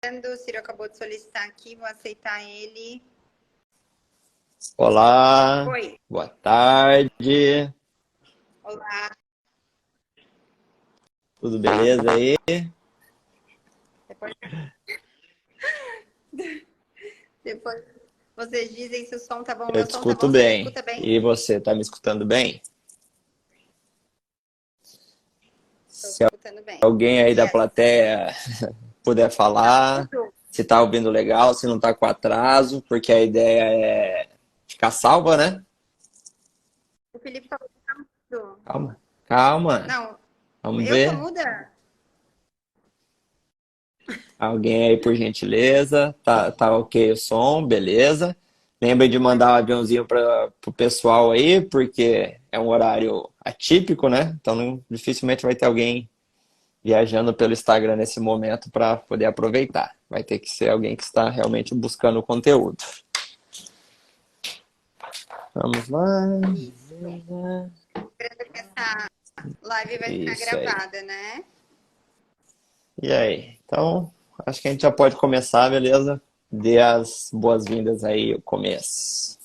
O Ciro acabou de solicitar aqui, vou aceitar ele. Olá, Oi, boa tarde, olá. tudo beleza aí? Depois, depois vocês dizem se o som tá bom. Eu Meu te som tá escuto bom? Você me bem. escuta bem? E você, tá me escutando bem? Estou Se escutando bem. alguém aí da Yes. plateia puder falar, Tudo. se tá ouvindo legal, se não tá com atraso, porque a ideia é ficar salva, né? O Felipe falou que tá mudo. Calma, calma, Não, vamos eu tô ver. muda? Alguém aí, por gentileza, tá ok o som, beleza? Lembre de mandar um aviãozinho para o pessoal aí, porque é um horário atípico, né? Então dificilmente vai ter alguém viajando pelo Instagram nesse momento para poder aproveitar. Vai ter que ser alguém que está realmente buscando o conteúdo. Vamos lá. Isso. Lembrando que essa live vai ficar Isso aí. gravada, né? E aí? Então, acho que a gente já pode começar, beleza? Dê as boas-vindas aí, o começo.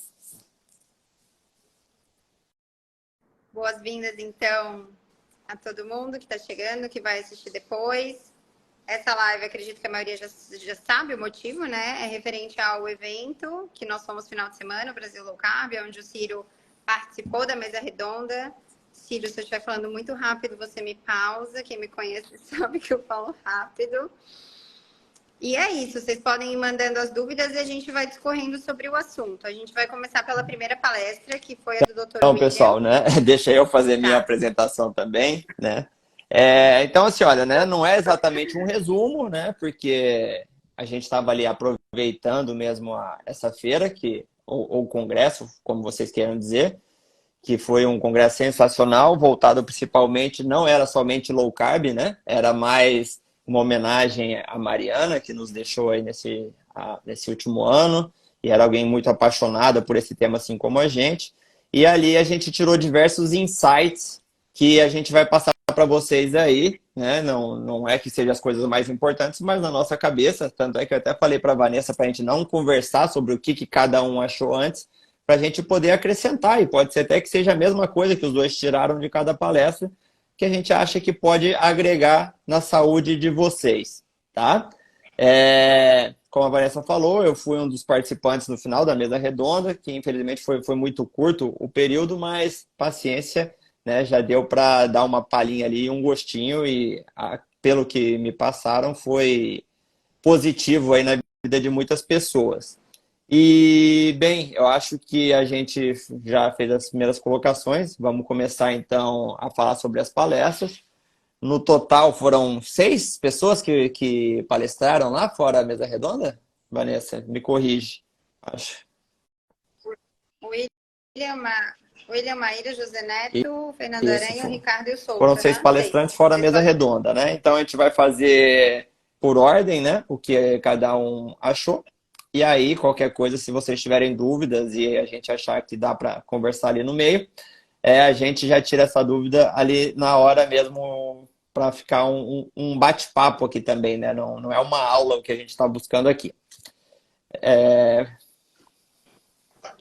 Boas-vindas, então, a todo mundo que está chegando, que vai assistir depois. Essa live, acredito que a maioria já sabe o motivo, né? É referente ao evento que nós fomos final de semana, o Brasil Low Carb, onde o Ciro participou da mesa redonda. Ciro, se eu estiver falando muito rápido, você me pausa. Quem me conhece sabe que eu falo rápido. E é isso, vocês podem ir mandando as dúvidas e a gente vai discorrendo sobre o assunto. A gente vai começar pela primeira palestra, que foi a do Dr. Então, William. pessoal, né? Deixa eu fazer minha Tá. apresentação também, né? Então, assim, olha, né? Não é exatamente um resumo, né? Porque a gente estava ali aproveitando mesmo essa feira, ou congresso, como vocês queiram dizer, que foi um congresso sensacional, voltado principalmente, não era somente low carb, né? Era mais uma homenagem à Mariana, que nos deixou aí nesse último ano, e era alguém muito apaixonada por esse tema, assim como a gente. E ali a gente tirou diversos insights que a gente vai passar para vocês aí, né? Não é que sejam as coisas mais importantes, mas na nossa cabeça, tanto é que eu até falei para a Vanessa para a gente não conversar sobre o que cada um achou antes, para a gente poder acrescentar, e pode ser até que seja a mesma coisa que os dois tiraram de cada palestra, que a gente acha que pode agregar na saúde de vocês, tá? Como a Vanessa falou, eu fui um dos participantes no final da mesa redonda, que infelizmente foi muito curto o período, mas paciência, né? Já deu para dar uma palhinha ali, um gostinho, e pelo que me passaram, foi positivo aí na vida de muitas pessoas. E, bem, eu acho que a gente já fez as primeiras colocações. Vamos começar então a falar sobre as palestras. No total foram 6 pessoas que palestraram lá, fora a mesa redonda? Vanessa, me corrige. Acho. William, William Maíra, José E- Neto, Fernando Isso. Aranha, o Ricardo e o Foram Souza, seis né? Seis. palestrantes fora a Vocês mesa podem. redonda, né? Então a gente vai fazer por ordem, né? O que cada um achou. E aí, qualquer coisa, se vocês tiverem dúvidas e a gente achar que dá para conversar ali no meio, a gente já tira essa dúvida ali na hora mesmo para ficar um bate-papo aqui também, né? Não é uma aula o que a gente está buscando aqui.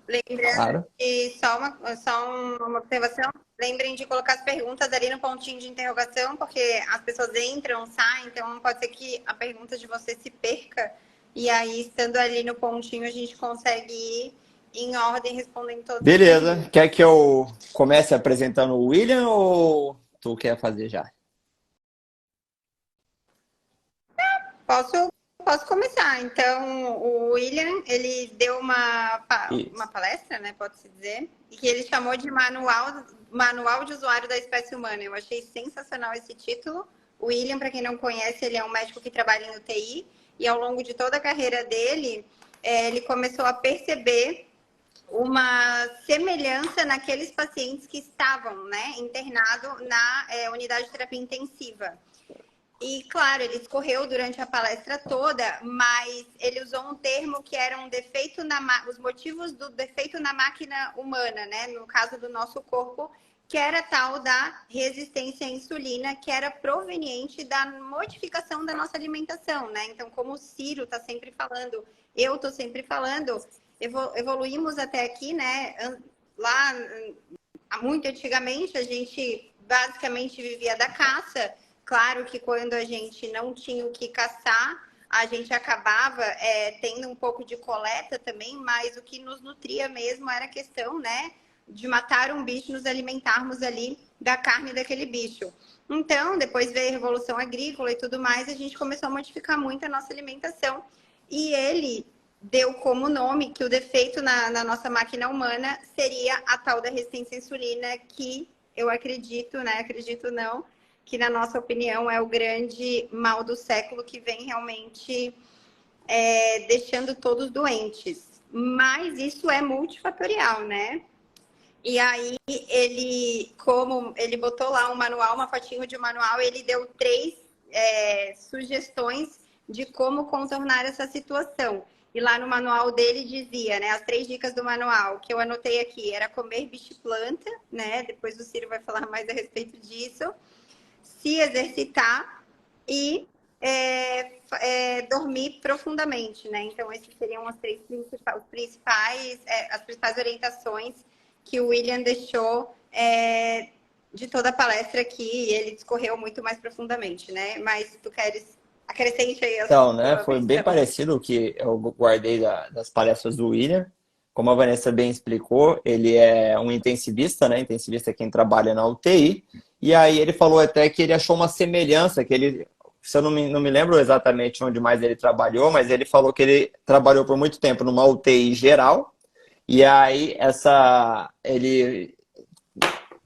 Lembrando Claro. que só uma observação. Lembrem de colocar as perguntas ali no pontinho de interrogação, porque as pessoas entram, saem, então pode ser que a pergunta de você se perca. E aí, estando ali no pontinho, a gente consegue ir em ordem respondendo todas as Beleza. perguntas. Quer que eu comece apresentando o William ou tu quer fazer já? Posso, posso começar. Então, o William, ele deu uma Isso. palestra, né, pode-se dizer, e que ele chamou de Manual de Usuário da Espécie Humana. Eu achei sensacional esse título. O William, para quem não conhece, ele é um médico que trabalha em UTI, e ao longo de toda a carreira dele, ele começou a perceber uma semelhança naqueles pacientes que estavam, né, internados na unidade de terapia intensiva. E, claro, ele escorreu durante a palestra toda, mas ele usou um termo que era um defeito os motivos do defeito na máquina humana, né? No caso do nosso corpo, que era tal da resistência à insulina, que era proveniente da modificação da nossa alimentação, né? Então, como o Ciro está sempre falando, eu estou sempre falando, evoluímos até aqui, né? Lá, muito antigamente, a gente basicamente vivia da caça. Claro que quando a gente não tinha o que caçar, a gente acabava tendo um pouco de coleta também, mas o que nos nutria mesmo era a questão, né, de matar um bicho, nos alimentarmos ali da carne daquele bicho. Então, depois veio a Revolução Agrícola e tudo mais, a gente começou a modificar muito a nossa alimentação. E ele deu como nome que o defeito na nossa máquina humana seria a tal da resistência à insulina, que eu acredito, né, acredito não, que na nossa opinião é o grande mal do século, que vem realmente deixando todos doentes. Mas isso é multifatorial, né? E aí, como ele botou lá um manual, uma fotinho de manual, ele deu 3 sugestões de como contornar essa situação. E lá no manual dele dizia, né, as 3 dicas do manual, que eu anotei aqui, era comer bicho e planta, né? Depois o Ciro vai falar mais a respeito disso. Se exercitar e dormir profundamente, né? Então, esses seriam as principais orientações que o William deixou de toda a palestra aqui, e ele discorreu muito mais profundamente, né? Mas tu queres acrescente aí a Então, né, sua foi bem visão. parecido o que eu guardei das palestras do William. Como a Vanessa bem explicou, ele é um intensivista, né? Intensivista é quem trabalha na UTI. E aí ele falou até que ele achou uma semelhança, que ele, se eu não me lembro exatamente onde mais ele trabalhou, mas ele falou que ele trabalhou por muito tempo numa UTI geral. E aí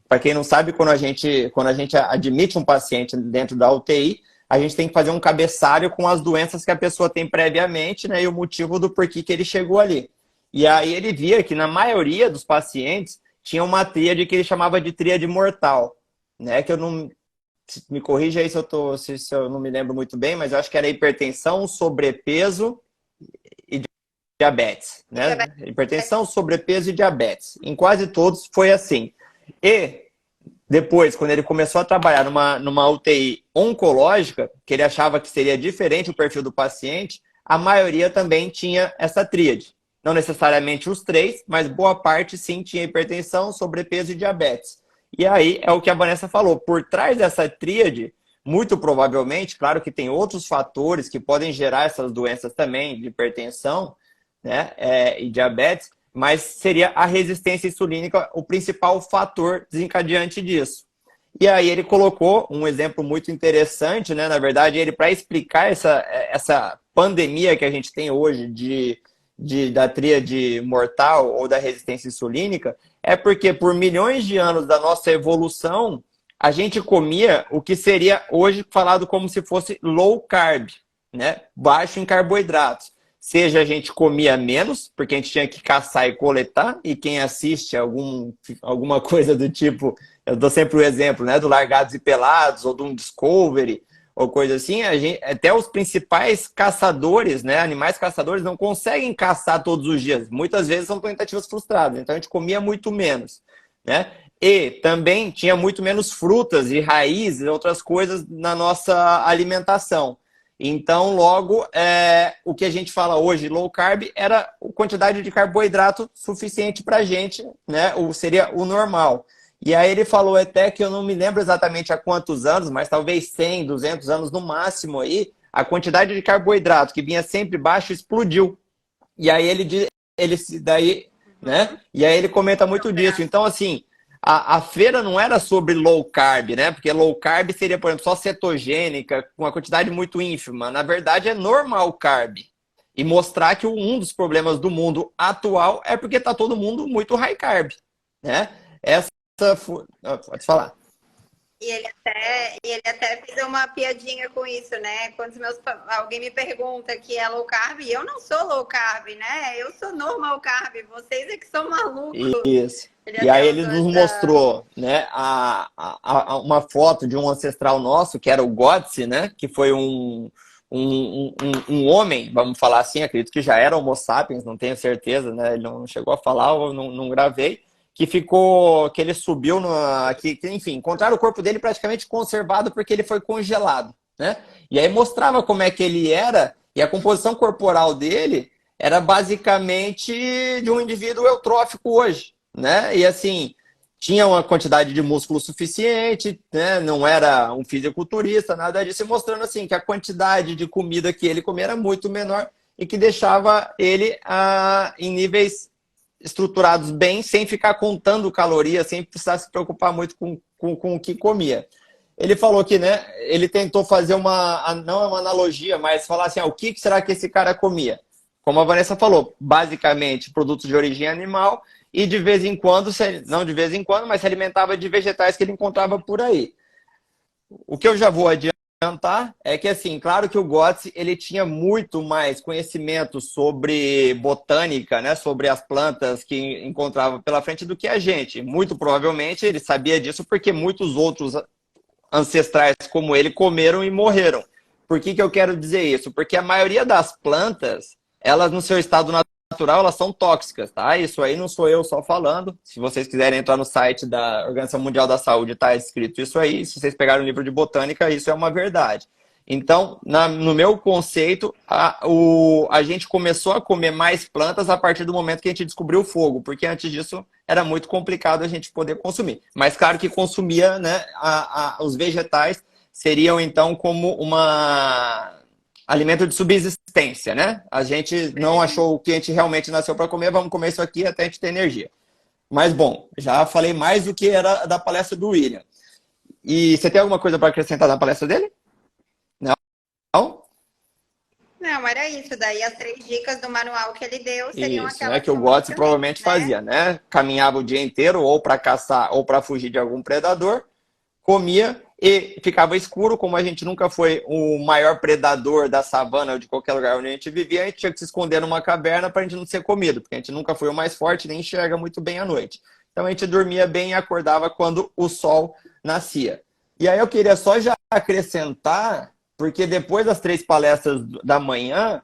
para quem não sabe, quando a gente admite um paciente dentro da UTI, a gente tem que fazer um cabeçalho com as doenças que a pessoa tem previamente, né, e o motivo do porquê que ele chegou ali. E aí ele via que na maioria dos pacientes tinha uma tríade que ele chamava de tríade mortal, né, que eu não... Me corrija aí se eu não me lembro muito bem, mas eu acho que era hipertensão, sobrepeso e diabetes, né? Hipertensão, sobrepeso e diabetes. Em quase todos foi assim. E depois, quando ele começou a trabalhar numa UTI oncológica, que ele achava que seria diferente o perfil do paciente, a maioria também tinha essa tríade. Não necessariamente os 3, mas boa parte sim tinha hipertensão, sobrepeso e diabetes. E aí é o que a Vanessa falou, por trás dessa tríade, muito provavelmente, claro que tem outros fatores que podem gerar essas doenças também, de hipertensão, né, e diabetes, mas seria a resistência insulínica o principal fator desencadeante disso. E aí ele colocou um exemplo muito interessante, né? Na verdade, ele, para explicar essa pandemia que a gente tem hoje da tríade mortal ou da resistência insulínica, é porque por milhões de anos da nossa evolução, a gente comia o que seria hoje falado como se fosse low carb, né? Baixo em carboidratos. Seja a gente comia menos, porque a gente tinha que caçar e coletar, e quem assiste alguma coisa do tipo, eu dou sempre o exemplo, né, do Largados e Pelados, ou de um Discovery, ou coisa assim, até os principais caçadores, né, animais caçadores, não conseguem caçar todos os dias. Muitas vezes são tentativas frustradas, então a gente comia muito menos, né? E também tinha muito menos frutas e raízes e outras coisas na nossa alimentação. Então, logo, o que a gente fala hoje, low carb, era a quantidade de carboidrato suficiente para a gente, né? Seria o normal. E aí ele falou até que eu não me lembro exatamente há quantos anos, mas talvez 100, 200 anos no máximo aí, a quantidade de carboidrato que vinha sempre baixo explodiu. E aí né? E aí ele comenta muito disso. Então, assim, a feira não era sobre low carb, né? Porque low carb seria, por exemplo, só cetogênica, com uma quantidade muito ínfima. Na verdade, é normal carb. E mostrar que um dos problemas do mundo atual é porque está todo mundo muito high carb, né? Pode falar. E ele até fez uma piadinha com isso, né? Quando alguém me pergunta que é low carb, eu não sou low carb, né? Eu sou normal carb, vocês é que são malucos. Isso. E aí ele nos mostrou, né, uma foto de um ancestral nosso, que era o Gotze, né? Que foi um homem, vamos falar assim, acredito que já era Homo sapiens, não tenho certeza, né? Ele não chegou a falar ou não gravei. que ele subiu, enfim, encontraram o corpo dele praticamente conservado porque ele foi congelado, né? E aí mostrava como é que ele era, e a composição corporal dele era basicamente de um indivíduo eutrófico hoje, né? E assim, tinha uma quantidade de músculo suficiente, né? Não era um fisiculturista, nada disso, e mostrando assim que a quantidade de comida que ele comia era muito menor e que deixava ele em níveis estruturados bem, sem ficar contando calorias, sem precisar se preocupar muito com o que comia. Ele falou que, né, ele tentou fazer não é uma analogia, mas falar assim, o que será que esse cara comia? Como a Vanessa falou, basicamente produtos de origem animal e de vez em quando, não de vez em quando, mas se alimentava de vegetais que ele encontrava por aí. O que eu já vou adiantar é que, assim, claro que o Götze, ele tinha muito mais conhecimento sobre botânica, né, sobre as plantas que encontrava pela frente do que a gente. Muito provavelmente ele sabia disso porque muitos outros ancestrais como ele comeram e morreram. Por que eu quero dizer isso? Porque a maioria das plantas, elas no seu estado natural, elas são tóxicas, tá? Isso aí não sou eu só falando. Se vocês quiserem entrar no site da Organização Mundial da Saúde, tá escrito isso aí. Se vocês pegarem um livro de botânica, isso é uma verdade. Então, no meu conceito, a gente começou a comer mais plantas a partir do momento que a gente descobriu o fogo, porque antes disso era muito complicado a gente poder consumir. Mas claro que consumia, né, os vegetais seriam então como alimento de subsistência, né? A gente não achou o que a gente realmente nasceu para comer, vamos comer isso aqui até a gente ter energia. Mas bom, já falei mais do que era da palestra do William. E você tem alguma coisa para acrescentar na palestra dele? Não? Não, era isso. Daí as 3 dicas do manual que ele deu seriam Isso, aquelas né? Que o Götze provavelmente né? fazia, né? Caminhava o dia inteiro ou para caçar ou para fugir de algum predador, comia e ficava escuro. Como a gente nunca foi o maior predador da savana ou de qualquer lugar onde a gente vivia, a gente tinha que se esconder numa caverna para a gente não ser comido, porque a gente nunca foi o mais forte, nem enxerga muito bem à noite. Então a gente dormia bem e acordava quando o sol nascia. E aí eu queria só já acrescentar, porque depois das 3 palestras da manhã,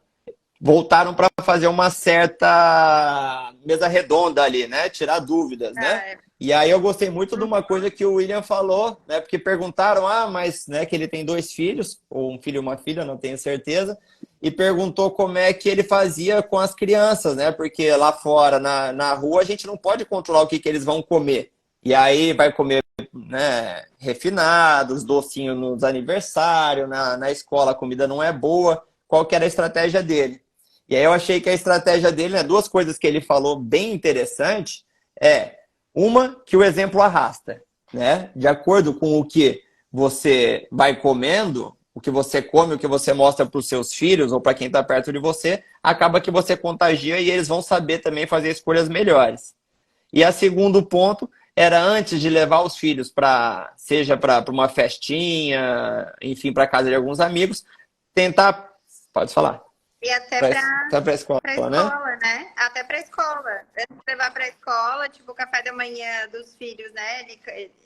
voltaram para fazer uma certa mesa redonda ali, né? Tirar dúvidas, né? E aí eu gostei muito de uma coisa que o William falou, né? Porque perguntaram, mas né, que ele tem 2 filhos, ou um filho e uma filha, não tenho certeza, e perguntou como é que ele fazia com as crianças, né? Porque lá fora, na rua, a gente não pode controlar o que eles vão comer. E aí vai comer, né, refinados, docinho nos aniversários, na escola a comida não é boa. Qual que era a estratégia dele? E aí eu achei que a estratégia dele, né, 2 coisas que ele falou bem interessante, uma, que o exemplo arrasta, né? De acordo com o que você vai comendo, o que você come, o que você mostra para os seus filhos ou para quem está perto de você, acaba que você contagia e eles vão saber também fazer escolhas melhores. E a segundo ponto era antes de levar os filhos seja para uma festinha, enfim, para casa de alguns amigos, tentar, pode falar. E até para escola, né? Até para escola. Antes de levar para a escola, tipo, o café da manhã dos filhos, né?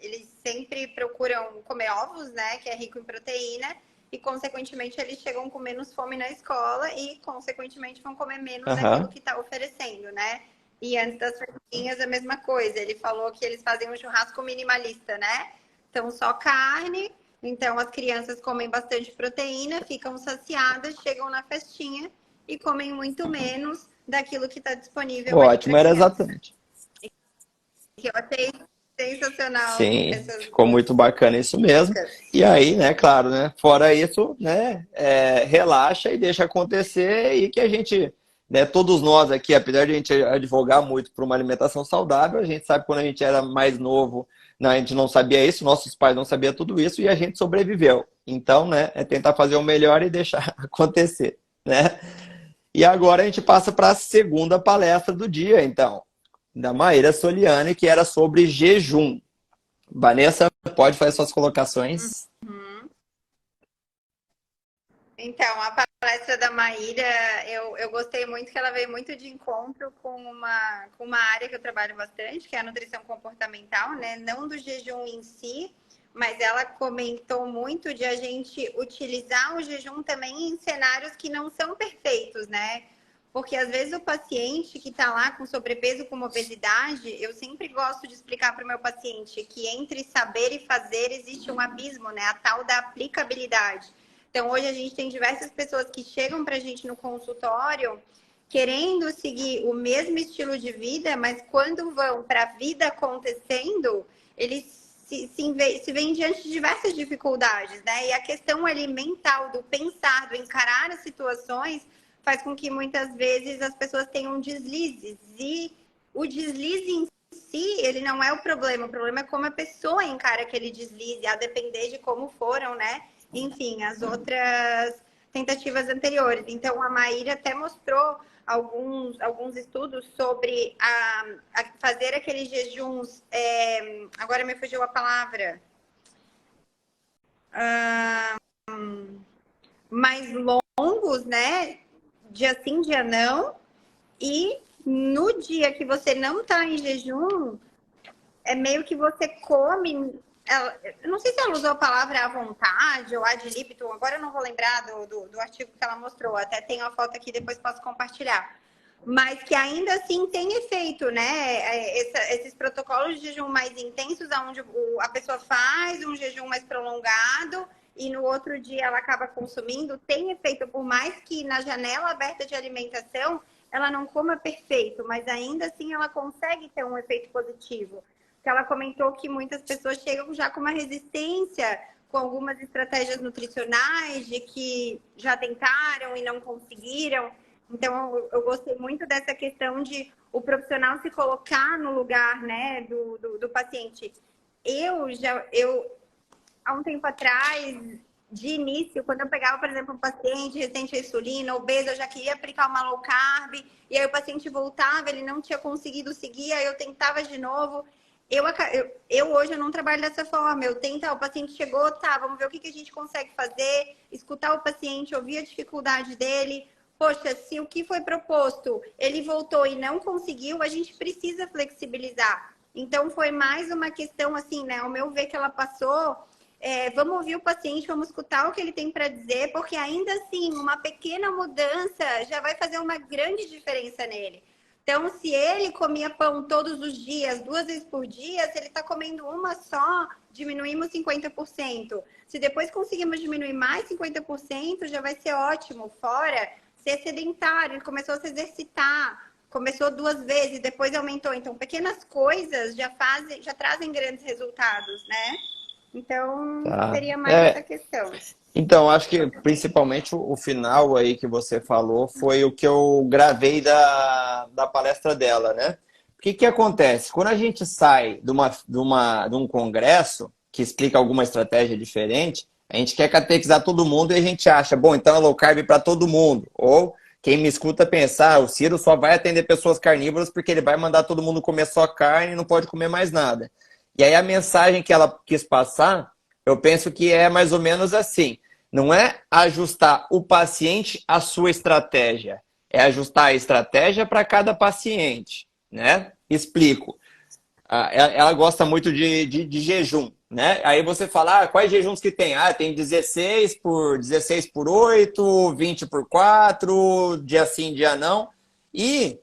Eles sempre procuram comer ovos, né? Que é rico em proteína. E, consequentemente, eles chegam com menos fome na escola e, consequentemente, vão comer menos daquilo que está oferecendo, né? E antes das festinhas, a mesma coisa. Ele falou que eles fazem um churrasco minimalista, né? Então, só carne. Então, as crianças comem bastante proteína, ficam saciadas, chegam na festinha e comem muito menos daquilo que está disponível. Ótimo, era exatamente. Que eu achei sensacional. Sim, ficou muito bacana isso mesmo. E aí, né, claro, né, fora isso, né, relaxa e deixa acontecer e que a gente, né, todos nós aqui, apesar de a gente advogar muito por uma alimentação saudável, a gente sabe que quando a gente era mais novo, né, a gente não sabia isso, nossos pais não sabiam tudo isso e a gente sobreviveu. Então, né, é tentar fazer o melhor e deixar acontecer, né? E agora a gente passa para a segunda palestra do dia, então, da Maíra Soliani, que era sobre jejum. Vanessa, pode fazer suas colocações. Então, a palestra da Maíra, eu gostei muito que ela veio muito de encontro com uma área que eu trabalho bastante, que é a nutrição comportamental, né? Não do jejum em si, mas ela comentou muito de a gente utilizar o jejum também em cenários que não são perfeitos, né? Porque às vezes o paciente que está lá com sobrepeso, com obesidade, eu sempre gosto de explicar para o meu paciente que entre saber e fazer existe um abismo, né? A tal da aplicabilidade. Então, hoje a gente tem diversas pessoas que chegam para a gente no consultório querendo seguir o mesmo estilo de vida, mas quando vão para a vida acontecendo, eles se veem diante de diversas dificuldades, né? E a questão ali mental, do pensar, do encarar as situações, faz com que muitas vezes as pessoas tenham deslizes. E o deslize em si, ele não é o problema é como a pessoa encara aquele deslize, a depender de como foram, né? Enfim, as outras tentativas anteriores. Então, a Maíra até mostrou alguns estudos sobre fazer aqueles jejuns, agora me fugiu a palavra, mais longos, né? Dia sim, dia não. E no dia que você não está em jejum, é meio que você come. Eu não sei se ela usou a palavra à vontade ou ad libitum, agora eu não vou lembrar do artigo que ela mostrou, até tem uma foto aqui, depois posso compartilhar. Mas que ainda assim tem efeito, né? Esses protocolos de jejum mais intensos, onde a pessoa faz um jejum mais prolongado e no outro dia ela acaba consumindo, tem efeito, por mais que na janela aberta de alimentação ela não coma perfeito, mas ainda assim ela consegue ter um efeito positivo. Que ela comentou que muitas pessoas chegam já com uma resistência com algumas estratégias nutricionais, de que já tentaram e não conseguiram. Então, eu gostei muito dessa questão de o profissional se colocar no lugar, né, do paciente. Há um tempo atrás, de início, quando eu pegava, por exemplo, um paciente resistente à insulina, obeso, eu já queria aplicar uma low carb, e aí o paciente voltava, ele não tinha conseguido seguir, aí eu tentava de novo. Hoje eu não trabalho dessa forma. Eu tento, o paciente chegou, tá, vamos ver o que a gente consegue fazer, escutar o paciente, ouvir a dificuldade dele. Poxa, se o que foi proposto, ele voltou e não conseguiu, a gente precisa flexibilizar. Então, foi mais uma questão, assim, né? Ao meu ver que ela passou, vamos ouvir o paciente, vamos escutar o que ele tem para dizer, porque ainda assim, uma pequena mudança já vai fazer uma grande diferença nele. Então, se ele comia pão todos os dias, 2 vezes por dia, se ele está comendo uma só, diminuímos 50%. Se depois conseguimos diminuir mais 50%, já vai ser ótimo. Fora ser sedentário, ele começou a se exercitar, começou 2 vezes, depois aumentou. Então, pequenas coisas já trazem grandes resultados, né? Então, Tá. seria mais essa questão. Então, acho que principalmente o final aí que você falou foi o que eu gravei da palestra dela, né? O que que acontece? Quando a gente sai de um congresso que explica alguma estratégia diferente, a gente quer catequizar todo mundo e a gente acha, bom, então é low carb para todo mundo. Ou quem me escuta pensar, o Ciro só vai atender pessoas carnívoras porque ele vai mandar todo mundo comer só carne e não pode comer mais nada. E aí a mensagem que ela quis passar, eu penso que é mais ou menos assim. Não é ajustar o paciente à sua estratégia, é ajustar a estratégia para cada paciente, né? Explico. Ela gosta muito de jejum, né? Aí você fala, quais jejuns que tem? Tem 16 por 8, 20 por 4, dia sim, dia não. E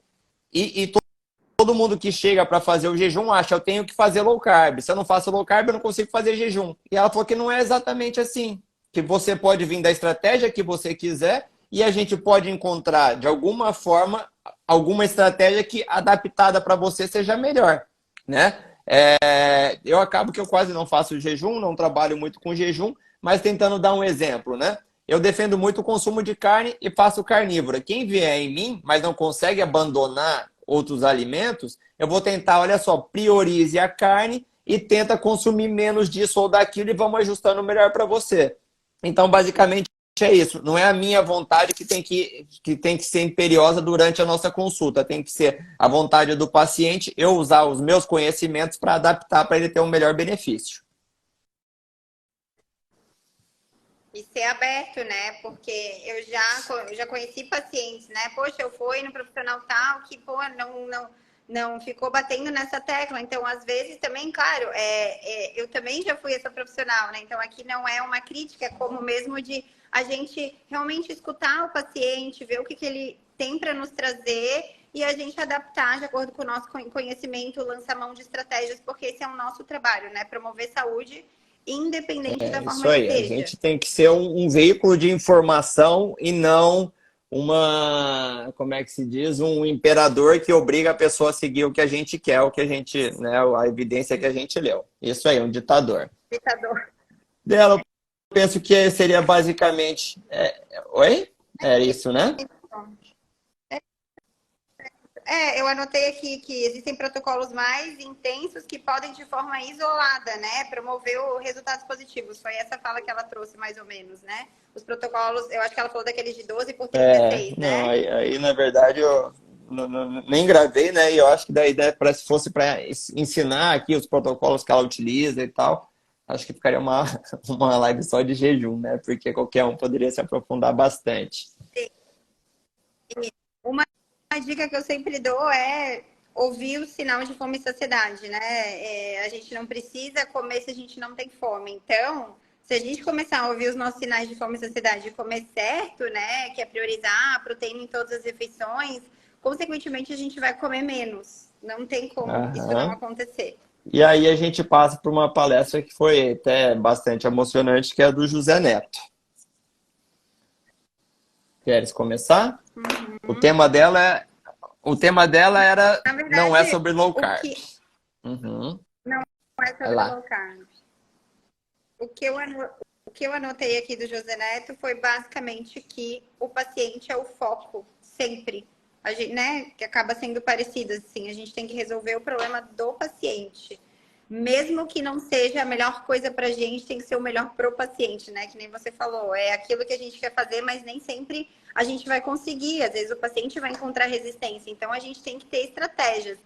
todo mundo que chega para fazer o jejum acha, eu tenho que fazer low carb. Se eu não faço low carb, eu não consigo fazer jejum. E ela falou que não é exatamente assim. Que você pode vir da estratégia que você quiser e a gente pode encontrar, de alguma forma, alguma estratégia que adaptada para você seja melhor, né? Eu acabo que eu quase não faço jejum, não trabalho muito com jejum, mas tentando dar um exemplo, né? Eu defendo muito o consumo de carne e faço carnívora. Quem vier em mim, mas não consegue abandonar outros alimentos, eu vou tentar, olha só, priorize a carne e tenta consumir menos disso ou daquilo e vamos ajustando melhor para você. Então, basicamente, é isso. Não é a minha vontade que tem que ser imperiosa durante a nossa consulta. Tem que ser a vontade do paciente, eu usar os meus conhecimentos para adaptar para ele ter um melhor benefício. E ser aberto, né? Porque eu já conheci pacientes, né? Poxa, eu fui no profissional tal que, pô, não ficou batendo nessa tecla. Então, às vezes também, claro, eu também já fui essa profissional, né? Então, aqui não é uma crítica, é como mesmo de a gente realmente escutar o paciente, ver o que ele tem para nos trazer e a gente adaptar de acordo com o nosso conhecimento, lançar mão de estratégias, porque esse é o nosso trabalho, né? Promover saúde independente da Isso forma que aí, a seja. gente tem que ser um veículo de informação e não como é que se diz, um imperador que obriga a pessoa a seguir o que a gente quer, o que a gente, né, a evidência que a gente leu. Isso aí, um ditador. Ditador. Dela, eu penso que seria basicamente... Oi? É isso, né? Eu anotei aqui que existem protocolos mais intensos que podem, de forma isolada, né, promover resultados positivos. Foi essa fala que ela trouxe, mais ou menos, né? Os protocolos, eu acho que ela falou daqueles de 12 por 36, Não, né? aí na verdade eu nem gravei, né? E eu acho que daí se fosse para ensinar aqui os protocolos que ela utiliza e tal, acho que ficaria uma live só de jejum, né? Porque qualquer um poderia se aprofundar bastante. Uma dica que eu sempre dou é ouvir o sinal de fome e saciedade, né? A gente não precisa comer se a gente não tem fome. Então, se a gente começar a ouvir os nossos sinais de fome e saciedade e comer certo, né? Que é priorizar a proteína em todas as refeições, consequentemente a gente vai comer menos. Não tem como isso não Aham. acontecer. E aí a gente passa por uma palestra que foi até bastante emocionante, que é a do José Neto. Queres começar? O tema dela era Na não é verdade, sobre low o carb. que Uhum. não é Vai sobre lá. low carb. O que eu anotei aqui do José Neto foi basicamente que o paciente é o foco, sempre. A gente, né, que acaba sendo parecido, assim, a gente tem que resolver o problema do paciente. Mesmo que não seja a melhor coisa para a gente, tem que ser o melhor para o paciente, né? Que nem você falou, é aquilo que a gente quer fazer, mas nem sempre a gente vai conseguir. Às vezes o paciente vai encontrar resistência. Então a gente tem que ter estratégias.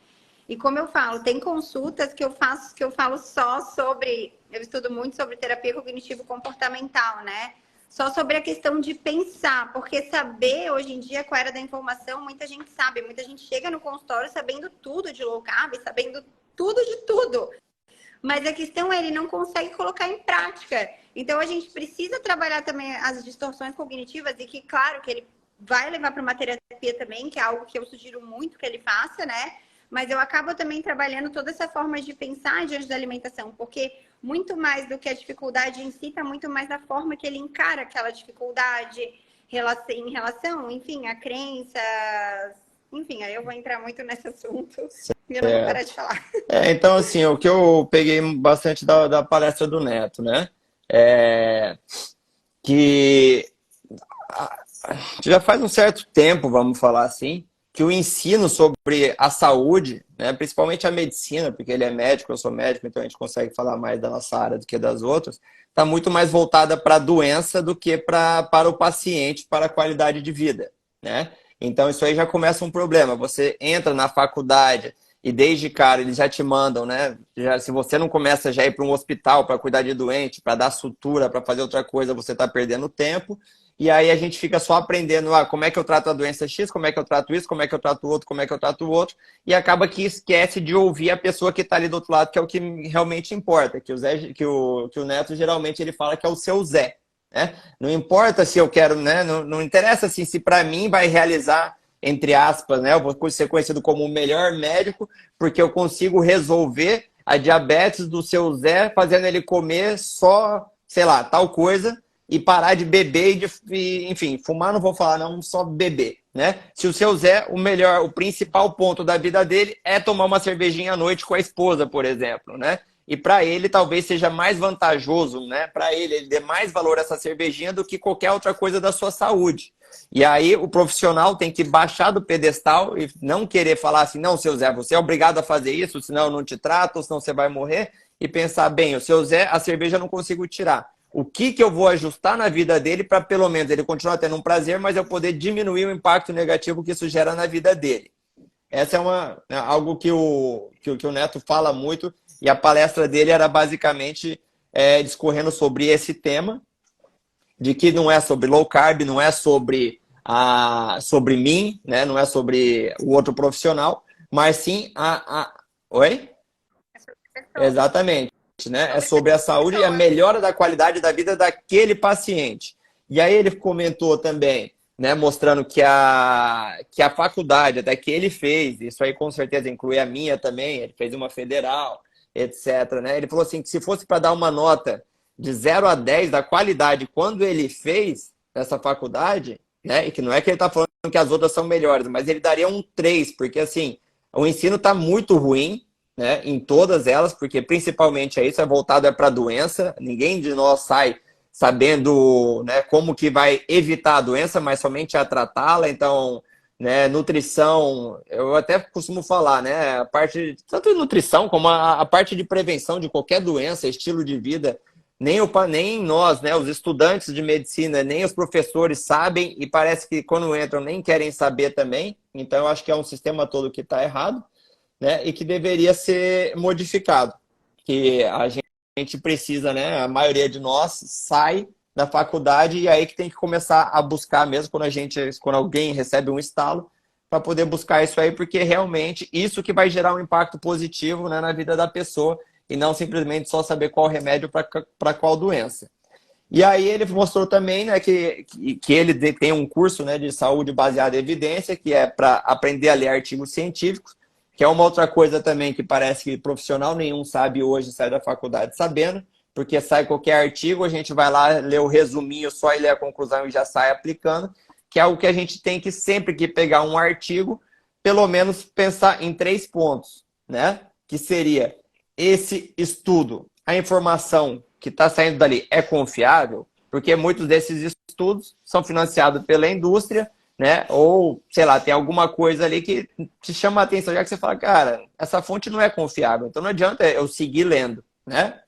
E como eu falo, tem consultas que eu falo só sobre, eu estudo muito sobre terapia cognitivo comportamental, né? Só sobre a questão de pensar, porque saber hoje em dia qual era da informação, muita gente sabe, muita gente chega no consultório sabendo tudo de low carb, sabendo tudo de tudo. Mas a questão é ele não consegue colocar em prática. Então a gente precisa trabalhar também as distorções cognitivas e que, claro, que ele vai levar para uma terapia também, que é algo que eu sugiro muito que ele faça, né? Mas eu acabo também trabalhando toda essa forma de pensar diante da alimentação, porque muito mais do que a dificuldade em si, está muito mais da forma que ele encara aquela dificuldade em relação, enfim, a crenças. Enfim, aí eu vou entrar muito nesse assunto e eu não vou parar de falar. Então, assim, o que eu peguei bastante da palestra do Neto, né? É que já faz um certo tempo, vamos falar assim, que o ensino sobre a saúde, né, principalmente a medicina, porque ele é médico, eu sou médico, então a gente consegue falar mais da nossa área do que das outras, está muito mais voltada para a doença do que para o paciente, para a qualidade de vida, né? Então isso aí já começa um problema. Você entra na faculdade e desde cara eles já te mandam, né? Se você não começa já a ir para um hospital para cuidar de doente, para dar sutura, para fazer outra coisa, você está perdendo tempo. E aí a gente fica só aprendendo como é que eu trato a doença X, como é que eu trato isso, como é que eu trato o outro, como é que eu trato o outro, e acaba que esquece de ouvir a pessoa que está ali do outro lado, que é o que realmente importa, que o Neto geralmente ele fala que é o seu Zé, né? Não importa se eu quero, né? Não interessa assim, se para mim vai realizar, entre aspas, né? Eu vou ser conhecido como o melhor médico, porque eu consigo resolver a diabetes do seu Zé, fazendo ele comer só, sei lá, tal coisa, e parar de beber enfim, fumar não vou falar não, só beber, né? Se o seu Zé, o principal ponto da vida dele é tomar uma cervejinha à noite com a esposa, por exemplo, né? E para ele talvez seja mais vantajoso, né? Para ele dê mais valor a essa cervejinha do que qualquer outra coisa da sua saúde. E aí o profissional tem que baixar do pedestal e não querer falar assim, não, seu Zé, você é obrigado a fazer isso, senão eu não te trato, ou senão você vai morrer. E pensar, bem, o seu Zé, a cerveja eu não consigo tirar. O que eu vou ajustar na vida dele para pelo menos ele continuar tendo um prazer, mas eu poder diminuir o impacto negativo que isso gera na vida dele. Essa é algo que o Neto fala muito, e a palestra dele era basicamente discorrendo sobre esse tema, de que não é sobre low carb, não é sobre mim, né? Não é sobre o outro profissional, mas sim Oi? Exatamente. Né? É sobre a saúde e a melhora da qualidade da vida daquele paciente. E aí ele comentou também, né, mostrando que a faculdade, até que ele fez, isso aí com certeza inclui a minha também, ele fez uma federal, etc, né? Ele falou assim, que se fosse para dar uma nota de 0 a 10 da qualidade quando ele fez essa faculdade, né, e que não é que ele está falando que as outras são melhores, mas ele daria um 3 porque assim, o ensino está muito ruim, né, em todas elas, porque principalmente é isso, é voltado para a doença, ninguém de nós sai sabendo, né, como que vai evitar a doença, mas somente a tratá-la. Então, né, nutrição, eu até costumo falar, né, a parte tanto de nutrição como a parte de prevenção de qualquer doença, estilo de vida, nem nós, né, os estudantes de medicina, nem os professores sabem e parece que quando entram nem querem saber também. Então, eu acho que é um sistema todo que está errado, né, e que deveria ser modificado. Que a gente precisa, né, a maioria de nós sai da faculdade e aí que tem que começar a buscar mesmo quando alguém recebe um estalo, para poder buscar isso aí, porque realmente isso que vai gerar um impacto positivo, né, na vida da pessoa e não simplesmente só saber qual remédio para qual doença. E aí ele mostrou também, né, que ele tem um curso, né, de saúde baseada em evidência, que é para aprender a ler artigos científicos, que é uma outra coisa também que parece que profissional nenhum sabe hoje, sai da faculdade sabendo, porque sai qualquer artigo, a gente vai lá ler o resuminho só e ler a conclusão e já sai aplicando, que é o que a gente tem que sempre que pegar um artigo, pelo menos pensar em 3 pontos, né? Que seria esse estudo, a informação que está saindo dali é confiável, porque muitos desses estudos são financiados pela indústria, né? Ou, sei lá, tem alguma coisa ali que te chama a atenção, já que você fala, cara, essa fonte não é confiável, então não adianta eu seguir lendo, né?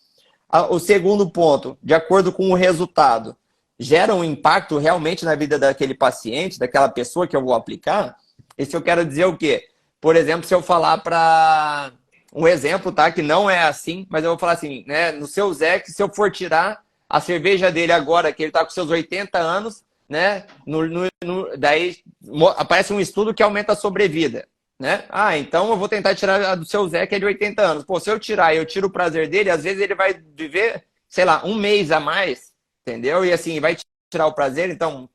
O segundo ponto, de acordo com o resultado, gera um impacto realmente na vida daquele paciente, daquela pessoa que eu vou aplicar? Isso eu quero dizer o quê? Por exemplo, se eu falar para um exemplo, tá? Que não é assim, mas eu vou falar assim, né? No seu Zé, que se eu for tirar a cerveja dele agora, que ele tá com seus 80 anos, né? Daí aparece um estudo que aumenta a sobrevida, né? Ah, então eu vou tentar tirar a do seu Zé, que é de 80 anos. Pô, se eu tirar e eu tiro o prazer dele, às vezes ele vai viver, sei lá, um mês a mais, entendeu? E assim, vai tirar o prazer, então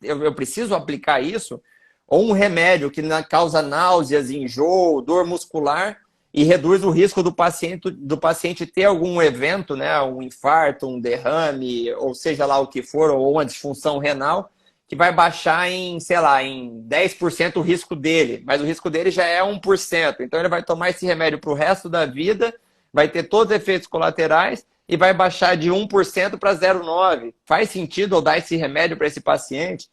eu preciso aplicar isso. Ou um remédio que causa náuseas, enjoo, dor muscular e reduz o risco do paciente ter algum evento, né, um infarto, um derrame, ou seja lá o que for, ou uma disfunção renal, que vai baixar em, sei lá, em 10% o risco dele, mas o risco dele já é 1%. Então ele vai tomar esse remédio para o resto da vida, vai ter todos os efeitos colaterais e vai baixar de 1% para 0,9%. Faz sentido eu dar esse remédio para esse paciente?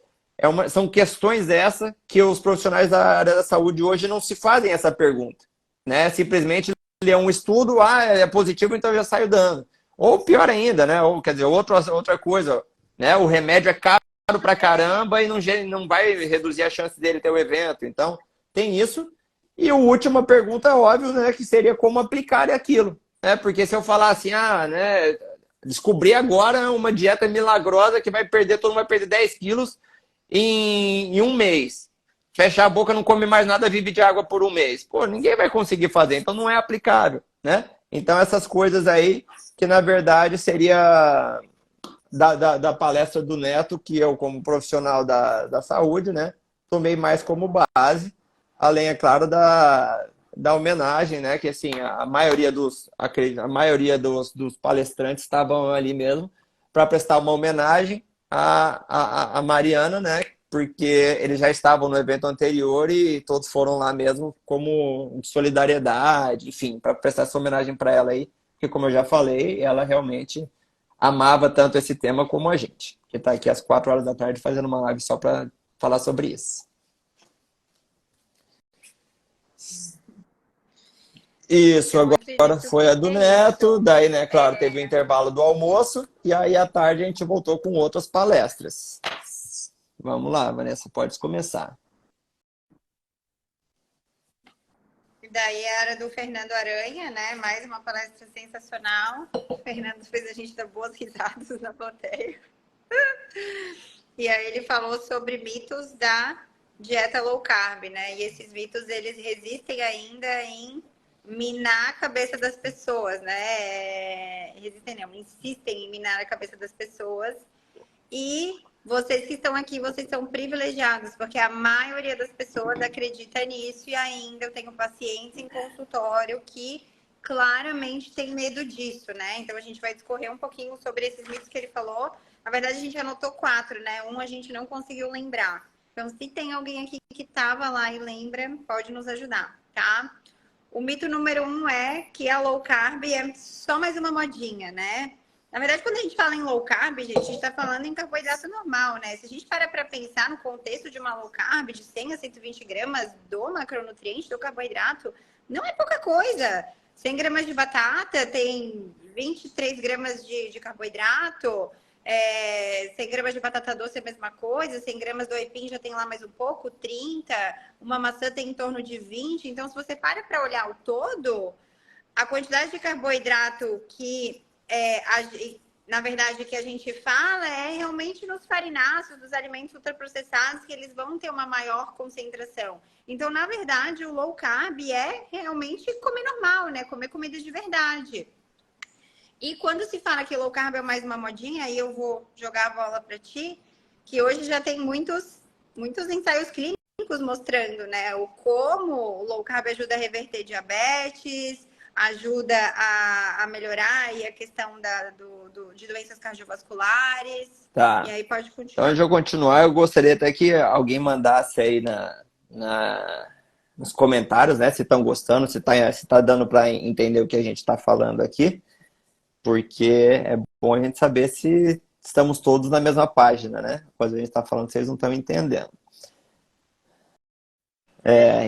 São questões essa que os profissionais da área da saúde hoje não se fazem essa pergunta, né? Simplesmente ler um estudo, é positivo, então eu já saio dando. Ou pior ainda, né? Ou quer dizer, outra coisa, né? O remédio é caro pra caramba e não vai reduzir a chance dele ter o evento. Então, tem isso. E a última pergunta, óbvio, né? Que seria como aplicar aquilo, né? Porque se eu falar assim, né? Descobri agora uma dieta milagrosa que todo mundo vai perder 10 quilos em um mês. Fechar a boca, não come mais nada, vive de água por um mês. Pô, ninguém vai conseguir fazer, então não é aplicável, né? Então essas coisas aí, que na verdade seria da palestra do Neto, que eu, como profissional da saúde, né, tomei mais como base, além, é claro, da homenagem, né, que assim, a maioria dos palestrantes estavam ali mesmo para prestar uma homenagem à Mariana, né, porque eles já estavam no evento anterior e todos foram lá mesmo como solidariedade, enfim, para prestar essa homenagem para ela aí, que como eu já falei, ela realmente amava tanto esse tema como a gente, que está aqui às 4 horas da tarde fazendo uma live só para falar sobre isso. Isso, É muito agora isso. foi a do É Neto, isso. daí, né, claro, teve o É, intervalo do almoço, e aí à tarde a gente voltou com outras palestras. Vamos lá, Vanessa, pode começar. e daí era do Fernando Aranha, né? Mais uma palestra sensacional. O Fernando fez a gente dar boas risadas na plateia. E aí ele falou sobre mitos da dieta low carb, né? E esses mitos, eles resistem ainda em minar a cabeça das pessoas, né? Resistem não, insistem em minar a cabeça das pessoas. E vocês que estão aqui, vocês são privilegiados, porque a maioria das pessoas acredita nisso e ainda eu tenho pacientes em consultório que claramente tem medo disso, né? Então a gente vai discorrer um pouquinho sobre esses mitos que ele falou. Na verdade, a gente anotou 4, né? Um a gente não conseguiu lembrar. Então, se tem alguém aqui que estava lá e lembra, pode nos ajudar, tá? O mito número 1 é que a low carb é só mais uma modinha, né? Na verdade, quando a gente fala em low carb, gente, a gente está falando em carboidrato normal, né? Se a gente para pensar no contexto de uma low carb, de 100 a 120 gramas do macronutriente, do carboidrato, não é pouca coisa. 100 gramas de batata tem 23 gramas de carboidrato, 100 gramas de batata doce é a mesma coisa, 100 gramas do aipim já tem lá mais um pouco, 30, uma maçã tem em torno de 20. Então, se você para olhar o todo, a quantidade de carboidrato que na verdade, o que a gente fala é realmente nos farináceos, dos alimentos ultraprocessados, que eles vão ter uma maior concentração. Então, na verdade, o low carb é realmente comer normal, né? Comer comida de verdade. E quando se fala que low carb é mais uma modinha, aí eu vou jogar a bola para ti, que hoje já tem muitos ensaios clínicos mostrando, né? O como o low carb ajuda a reverter diabetes, ajuda a melhorar aí a questão de doenças cardiovasculares. Tá. E aí pode Então, continuar. antes de eu continuar, eu gostaria até que alguém mandasse aí nos comentários, né? Se estão gostando, se tá dando para entender o que a gente está falando aqui, porque é bom a gente saber se estamos todos na mesma página, né? Quando a gente está falando, vocês não estão entendendo.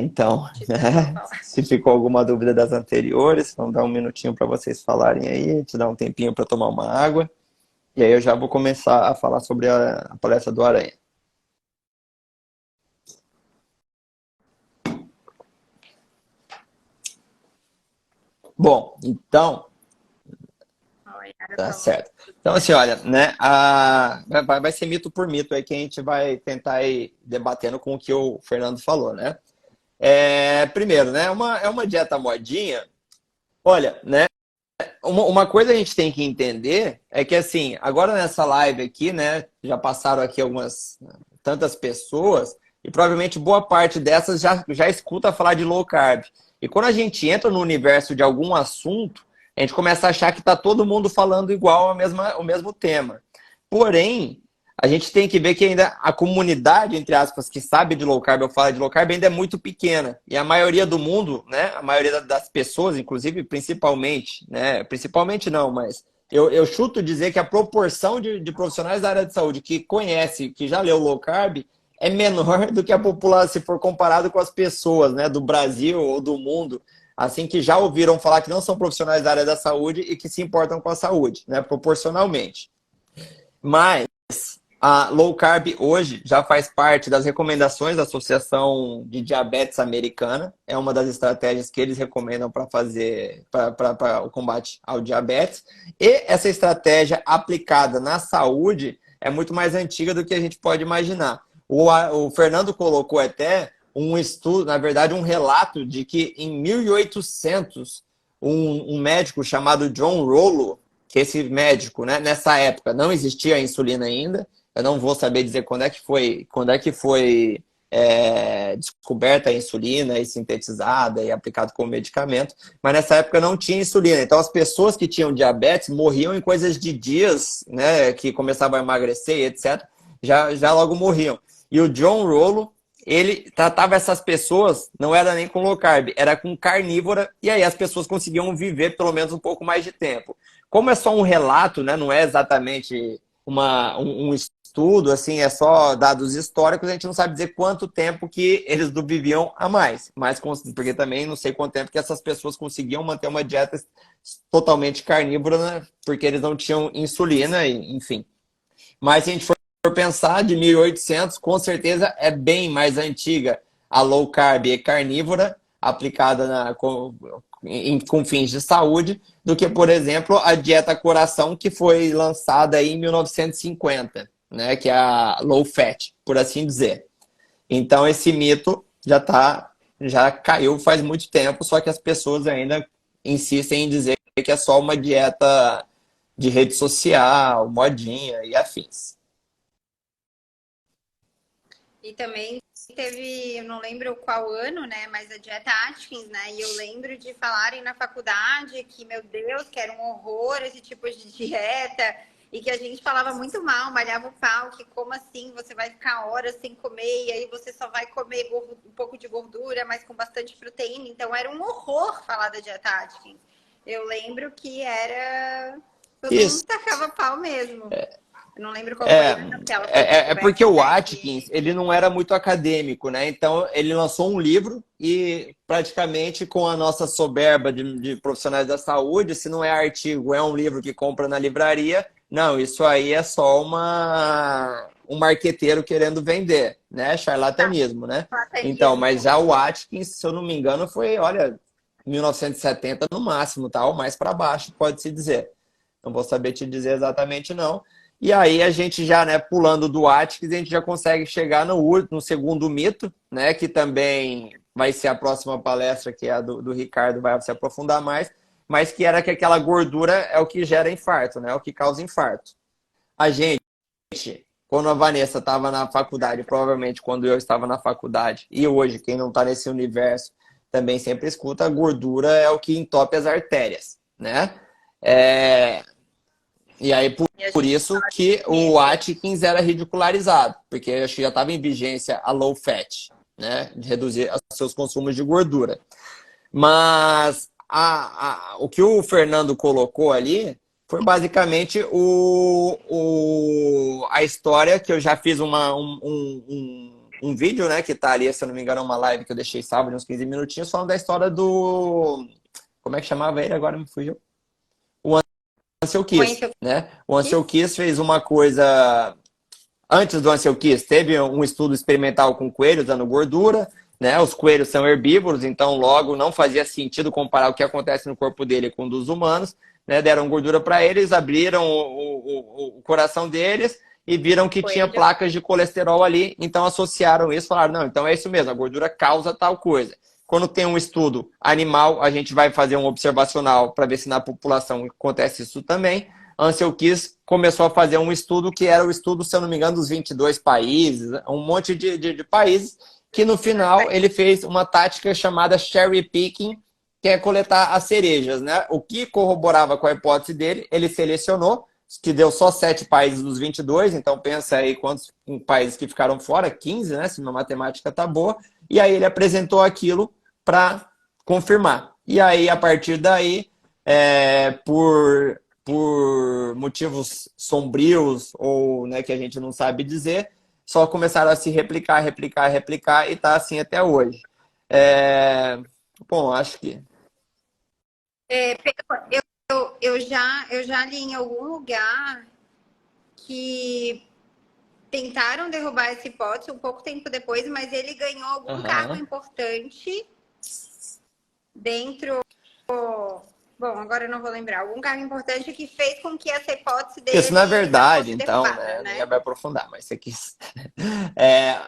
Então, se ficou alguma dúvida das anteriores, vamos dar um minutinho para vocês falarem aí, te dar um tempinho para tomar uma água, e aí eu já vou começar a falar sobre a palestra do Aranha. Bom, então, tá certo. Então, assim, olha, né, vai ser mito por mito aí que a gente vai tentar ir debatendo com o que o Fernando falou, né? Primeiro, né, é uma dieta modinha. Olha, né, uma coisa a gente tem que entender é que, assim, agora nessa live aqui, né, já passaram aqui tantas pessoas e provavelmente boa parte dessas já escuta falar de low carb. E quando a gente entra no universo de algum assunto, a gente começa a achar que está todo mundo falando igual o mesmo tema. Porém, a gente tem que ver que ainda a comunidade, entre aspas, que sabe de low carb ou fala de low carb ainda é muito pequena. E a maioria do mundo, né, a maioria das pessoas, inclusive principalmente, né, principalmente não, mas eu chuto dizer que a proporção de profissionais da área de saúde que conhece, que já leu low carb, é menor do que a população, se for comparado com as pessoas, né, do Brasil ou do mundo, assim, que já ouviram falar que não são profissionais da área da saúde e que se importam com a saúde, né, proporcionalmente. Mas a low carb hoje já faz parte das recomendações da Associação de Diabetes Americana. É uma das estratégias que eles recomendam para fazer para o combate ao diabetes. E essa estratégia aplicada na saúde é muito mais antiga do que a gente pode imaginar. O Fernando colocou até um estudo, na verdade, um relato de que em 1800 um médico chamado John Rollo, que esse médico, né, nessa época não existia a insulina ainda. Eu não vou saber dizer quando é que foi descoberta a insulina e sintetizada e aplicado como medicamento, mas nessa época não tinha insulina. Então as pessoas que tinham diabetes morriam em coisas de dias, né, que começavam a emagrecer e etc. Já logo morriam. E o John Rollo, ele tratava essas pessoas, não era nem com low carb, era com carnívora, e aí as pessoas conseguiam viver pelo menos um pouco mais de tempo. Como é só um relato, né, não é exatamente um estudo, assim, é só dados históricos, a gente não sabe dizer quanto tempo que eles viviam a mais. Porque também não sei quanto tempo que essas pessoas conseguiam manter uma dieta totalmente carnívora, né, porque eles não tinham insulina, enfim. Mas se a gente for pensar, de 1800, com certeza é bem mais antiga a low carb e carnívora, aplicada com fins de saúde, do que, por exemplo, a dieta coração, que foi lançada aí em 1950, né, que é a low fat, por assim dizer. Então, esse mito já caiu faz muito tempo, só que as pessoas ainda insistem em dizer que é só uma dieta de rede social, modinha e afins. E também teve, eu não lembro qual ano, né? Mas a dieta Atkins, né? E eu lembro de falarem na faculdade que, meu Deus, que era um horror esse tipo de dieta. E que a gente falava muito mal, malhava o pau, que como assim você vai ficar horas sem comer e aí você só vai comer um pouco de gordura, mas com bastante proteína. Então era um horror falar da dieta Atkins. Eu lembro que era... Todo mundo Isso. tacava pau mesmo. Eu não lembro qual foi É, a ano que ela foi porque descoberta, o né? Atkins, ele não era muito acadêmico, né? Então, ele lançou um livro e praticamente com a nossa soberba de profissionais da saúde, se não é artigo, é um livro que compra na livraria, não, isso aí é só um marqueteiro querendo vender, né? Charlatanismo, né? Então, mas já o Atkins, se eu não me engano, foi, olha, 1970 no máximo, tá? Ou mais para baixo, pode-se dizer. Não vou saber te dizer exatamente, não. E aí a gente já, né, pulando do Atkins, a gente já consegue chegar no segundo mito, né, que também vai ser a próxima palestra, que é a do Ricardo, vai se aprofundar mais, mas que era que aquela gordura é o que gera infarto, né, é o que causa infarto. A gente, quando a Vanessa estava na faculdade, provavelmente quando eu estava na faculdade, e hoje quem não está nesse universo também sempre escuta, a gordura é o que entope as artérias, né? E aí, por isso que o Atkins era ridicularizado, porque acho que já estava em vigência a low fat, né? De reduzir os seus consumos de gordura. Mas o que o Fernando colocou ali foi basicamente a história que eu já fiz um vídeo, né? Que tá ali, se eu não me engano, uma live que eu deixei salvo de uns 15 minutinhos, falando da história do... Como é que chamava ele? Agora me fugiu. Ansel Keys, né? O Ansel Keys fez uma coisa... Antes do Ansel Keys, teve um estudo experimental com coelhos dando gordura, né? Os coelhos são herbívoros, então logo não fazia sentido comparar o que acontece no corpo dele com o dos humanos, né? Deram gordura para eles, abriram o coração deles e viram que tinha placas de colesterol ali, então associaram isso, falaram, não, então é isso mesmo, a gordura causa tal coisa. Quando tem um estudo animal, a gente vai fazer um observacional para ver se na população acontece isso também. Ansel Keys começou a fazer um estudo que era o estudo, se eu não me engano, dos 22 países, um monte de países, que no final ele fez uma tática chamada cherry picking, que é coletar as cerejas, né? O que corroborava com a hipótese dele, ele selecionou, que deu só 7 países dos 22, então pensa aí quantos países que ficaram fora, 15, né? Se minha matemática tá boa, e aí ele apresentou aquilo para confirmar. E aí, a partir daí, por motivos sombrios ou, né, que a gente não sabe dizer, só começaram a se replicar e tá assim até hoje. Bom, acho que... Eu já li em algum lugar que tentaram derrubar essa hipótese um pouco tempo depois, mas ele ganhou algum cargo importante dentro... Bom, agora eu não vou lembrar. Algum cargo importante que fez com que essa hipótese dele... Isso, na verdade, então, né? Não ia me aprofundar, mas você quis...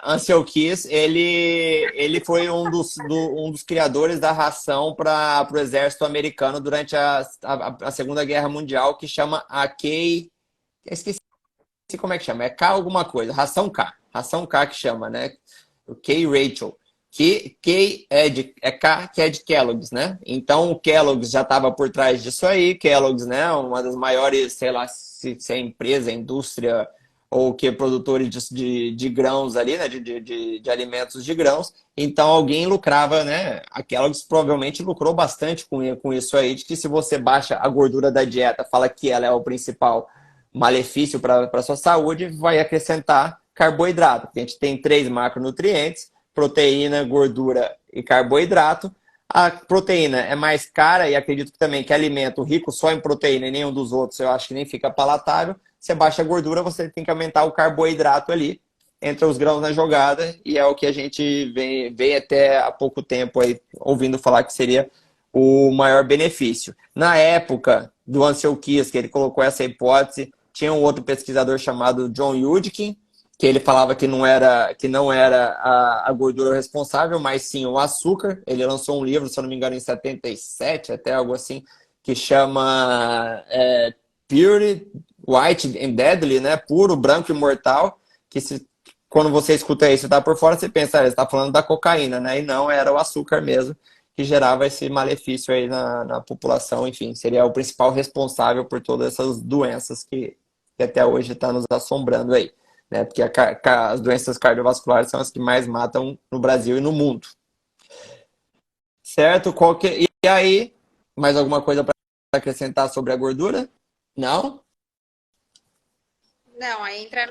Ansel Keys, ele foi um dos criadores da ração para o exército americano durante a Segunda Guerra Mundial, que chama a K... Esqueci como é que chama, é K alguma coisa, ração K que chama, né? O K Rachel. K é K, que é de Kellogg's, né? Então o Kellogg's já estava por trás disso aí. Kellogg's, né? Uma das maiores, sei lá se é empresa, indústria ou que produtores de grãos ali, né? De alimentos de grãos. Então alguém lucrava, né? A Kellogg's provavelmente lucrou bastante com isso aí, de que se você baixa a gordura da dieta, fala que ela é o principal malefício para a sua saúde, vai acrescentar carboidrato. A gente tem 3 macronutrientes: proteína, gordura e carboidrato. A proteína é mais cara e acredito que também que alimento rico só em proteína e nenhum dos outros eu acho que nem fica palatável. Você baixa a gordura, você tem que aumentar o carboidrato ali, entra os grãos na jogada e é o que a gente vem até há pouco tempo aí ouvindo falar que seria o maior benefício. Na época do Ansel Keys, que ele colocou essa hipótese, tinha um outro pesquisador chamado John Yudkin, que ele falava que não era a gordura responsável, mas sim o açúcar. Ele lançou um livro, se eu não me engano, em 77, até algo assim, que chama Pure, White and Deadly, né? Puro, branco e mortal, que se quando você escuta isso, tá por fora, você pensa, você está falando da cocaína, né? E não, era o açúcar mesmo que gerava esse malefício aí na população. Enfim, seria o principal responsável por todas essas doenças que até hoje está nos assombrando aí, né? Porque as doenças cardiovasculares são as que mais matam no Brasil e no mundo. Certo? E aí, mais alguma coisa para acrescentar sobre a gordura? Não? Não, aí entra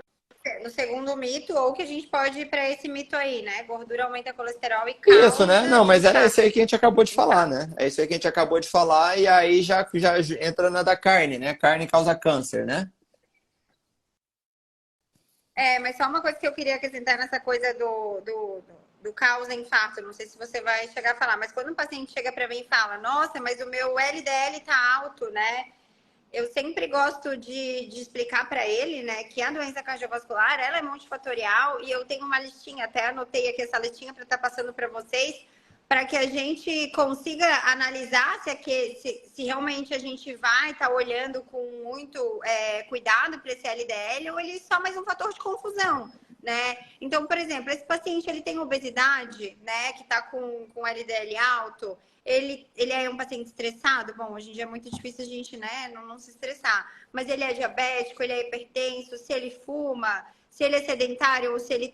no segundo mito, ou que a gente pode ir para esse mito aí, né? Gordura aumenta colesterol e Isso, né? causa Não, mas era infarto. isso aí que a gente acabou de falar, né? É isso aí que a gente acabou de falar, e aí já entra na da carne, né? Carne causa câncer, né? É, mas só uma coisa que eu queria acrescentar nessa coisa do causa infarto, não sei se você vai chegar a falar, mas quando um paciente chega para mim e fala, nossa, mas o meu LDL tá alto, né? Eu sempre gosto de explicar para ele, né, que a doença cardiovascular, ela é multifatorial e eu tenho uma listinha, até anotei aqui essa listinha para estar passando para vocês, para que a gente consiga analisar se realmente a gente vai estar olhando com muito cuidado para esse LDL ou ele é só mais um fator de confusão, né? Então, por exemplo, esse paciente ele tem obesidade, né, que está com LDL alto, ele é um paciente estressado? Bom, hoje em dia é muito difícil a gente, né, não se estressar. Mas ele é diabético, ele é hipertenso, se ele fuma, se ele é sedentário ou se ele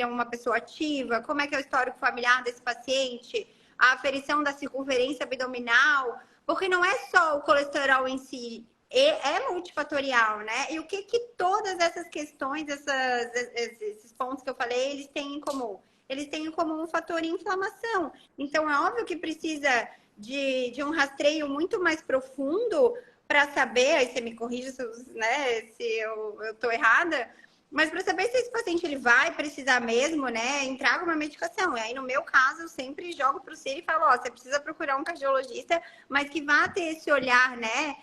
é uma pessoa ativa, como é que é o histórico familiar desse paciente, a aferição da circunferência abdominal, porque não é só o colesterol em si, é multifatorial, né? E o que todas essas questões, esses pontos que eu falei, eles têm em comum? Eles têm em comum um fator inflamação. Então, é óbvio que precisa de um rastreio muito mais profundo para saber, aí você me corrija se eu estou errada, mas para saber se esse paciente ele vai precisar mesmo, né, entrar com uma medicação. E aí, no meu caso, eu sempre jogo para o Ciro e falo, ó, você precisa procurar um cardiologista, mas que vá ter esse olhar, né,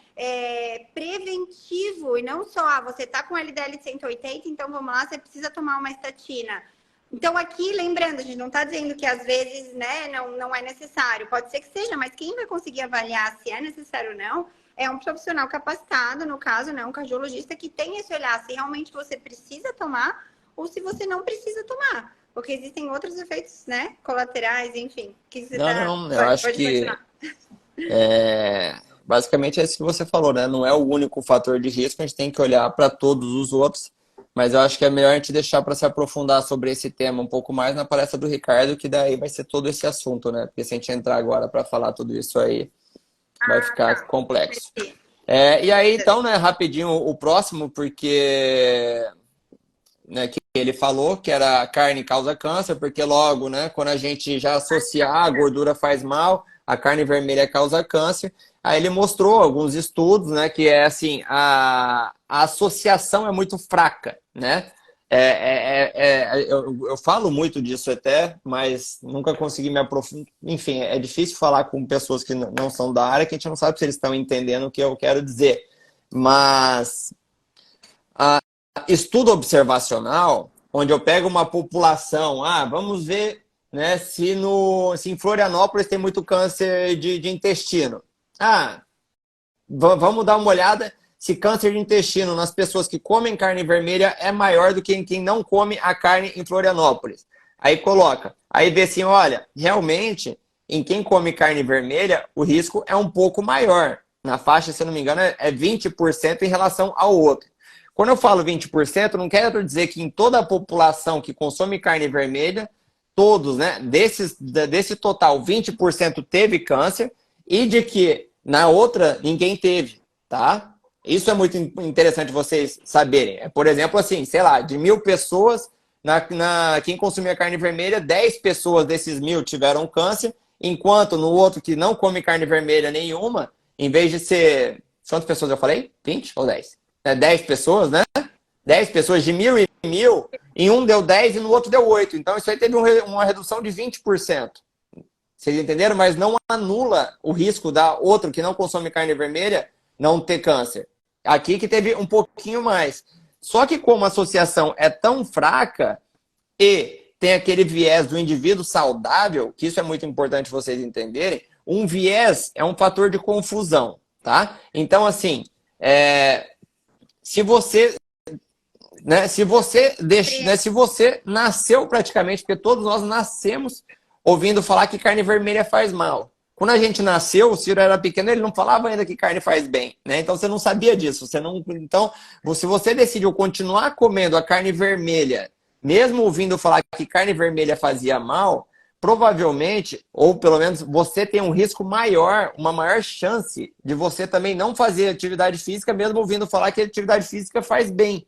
preventivo, e não só, você tá com LDL de 180, então vamos lá, você precisa tomar uma estatina. Então, aqui, lembrando, a gente não está dizendo que às vezes, né, não é necessário. Pode ser que seja, mas quem vai conseguir avaliar se é necessário ou não é um profissional capacitado, no caso, né, um cardiologista que tem esse olhar se realmente você precisa tomar ou se você não precisa tomar. Porque existem outros efeitos, né, colaterais, enfim. Que você Não, tá... não, eu acho Pode que continuar. basicamente é isso que você falou, né? Não é o único fator de risco, a gente tem que olhar para todos os outros, mas eu acho que é melhor a gente deixar para se aprofundar sobre esse tema um pouco mais na palestra do Ricardo, que daí vai ser todo esse assunto, né? Porque se a gente entrar agora para falar tudo isso aí, vai Ah, ficar tá. complexo. Entendi. E aí, então, né, rapidinho o próximo, porque né, que ele falou que era carne causa câncer, porque logo, né, quando a gente já associa a gordura faz mal, a carne vermelha causa câncer. Aí ele mostrou alguns estudos, né, que é assim, a associação é muito fraca, né? Eu falo muito disso até, mas nunca consegui me aprofundar. Enfim, é difícil falar com pessoas que não são da área, que a gente não sabe se eles estão entendendo o que eu quero dizer. Mas estudo observacional, onde eu pego uma população, vamos ver, né, se em Florianópolis tem muito câncer de intestino. Vamos dar uma olhada se câncer de intestino nas pessoas que comem carne vermelha é maior do que em quem não come a carne em Florianópolis. Aí coloca, aí vê assim, olha, realmente, em quem come carne vermelha, o risco é um pouco maior. Na faixa, se eu não me engano, é 20% em relação ao outro. Quando eu falo 20%, não quero dizer que em toda a população que consome carne vermelha, todos, né, desse total, 20% teve câncer e de que na outra ninguém teve, tá? Isso é muito interessante vocês saberem. Por exemplo, assim, sei lá, de 1.000 pessoas, quem consumia carne vermelha, 10 pessoas desses 1.000 tiveram câncer, enquanto no outro que não come carne vermelha nenhuma, em vez de ser... Quantas pessoas eu falei? 20 ou 10? 10 pessoas, né? 10 pessoas de 1.000 e 1.000, em um deu 10 e no outro deu 8. Então isso aí teve uma redução de 20%. Vocês entenderam? Mas não anula o risco da outro que não consome carne vermelha não ter câncer. Aqui que teve um pouquinho mais. Só que como a associação é tão fraca e tem aquele viés do indivíduo saudável, que isso é muito importante vocês entenderem, um viés é um fator de confusão, tá? Então, assim, se você né? Se você deixa, né? Se você nasceu praticamente, porque todos nós nascemos ouvindo falar que carne vermelha faz mal. Quando a gente nasceu, o Ciro era pequeno, ele não falava ainda que carne faz bem, né? Então você não sabia disso. Você não, então, se você decidiu continuar comendo a carne vermelha, mesmo ouvindo falar que carne vermelha fazia mal, provavelmente, ou pelo menos você tem um risco maior, uma maior chance de você também não fazer atividade física, mesmo ouvindo falar que a atividade física faz bem.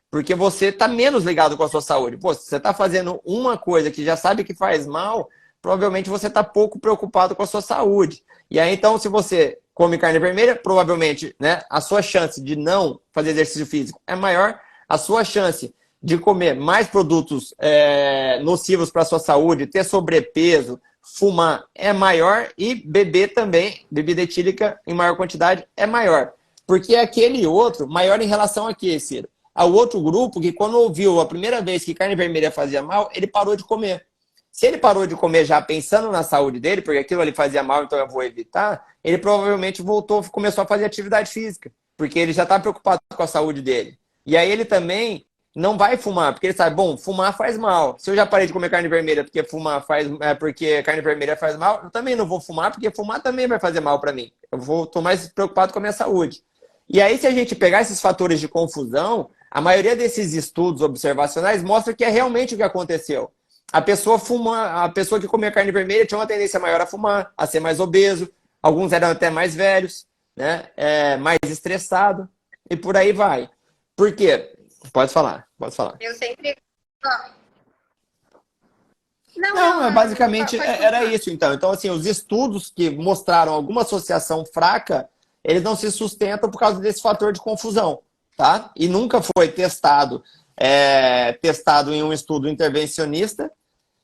Porque você está menos ligado com a sua saúde. Pô, se você está fazendo uma coisa que já sabe que faz mal, provavelmente você está pouco preocupado com a sua saúde. E aí, então, se você come carne vermelha, provavelmente, né, a sua chance de não fazer exercício físico é maior, a sua chance de comer mais produtos nocivos para a sua saúde, ter sobrepeso, fumar é maior e beber também, bebida etílica em maior quantidade é maior. Porque aquele outro, maior em relação a quê, Ciro? Ao outro grupo que quando ouviu a primeira vez que carne vermelha fazia mal, ele parou de comer. Se ele parou de comer já pensando na saúde dele, porque aquilo ali fazia mal, então eu vou evitar, ele provavelmente voltou, começou a fazer atividade física, porque ele já está preocupado com a saúde dele. E aí ele também não vai fumar, porque ele sabe, bom, fumar faz mal. Se eu já parei de comer carne vermelha porque porque carne vermelha faz mal, eu também não vou fumar, porque fumar também vai fazer mal para mim. Tô mais preocupado com a minha saúde. E aí, se a gente pegar esses fatores de confusão, a maioria desses estudos observacionais mostra que é realmente o que aconteceu. A pessoa que comia carne vermelha tinha uma tendência maior a fumar, a ser mais obeso, alguns eram até mais velhos, né? Mais estressado, e por aí vai. Por quê? Pode falar, pode falar. Eu sempre. Não, basicamente pode era continuar. isso, então. Então, assim, os estudos que mostraram alguma associação fraca, eles não se sustentam por causa desse fator de confusão, tá? E nunca foi testado em um estudo intervencionista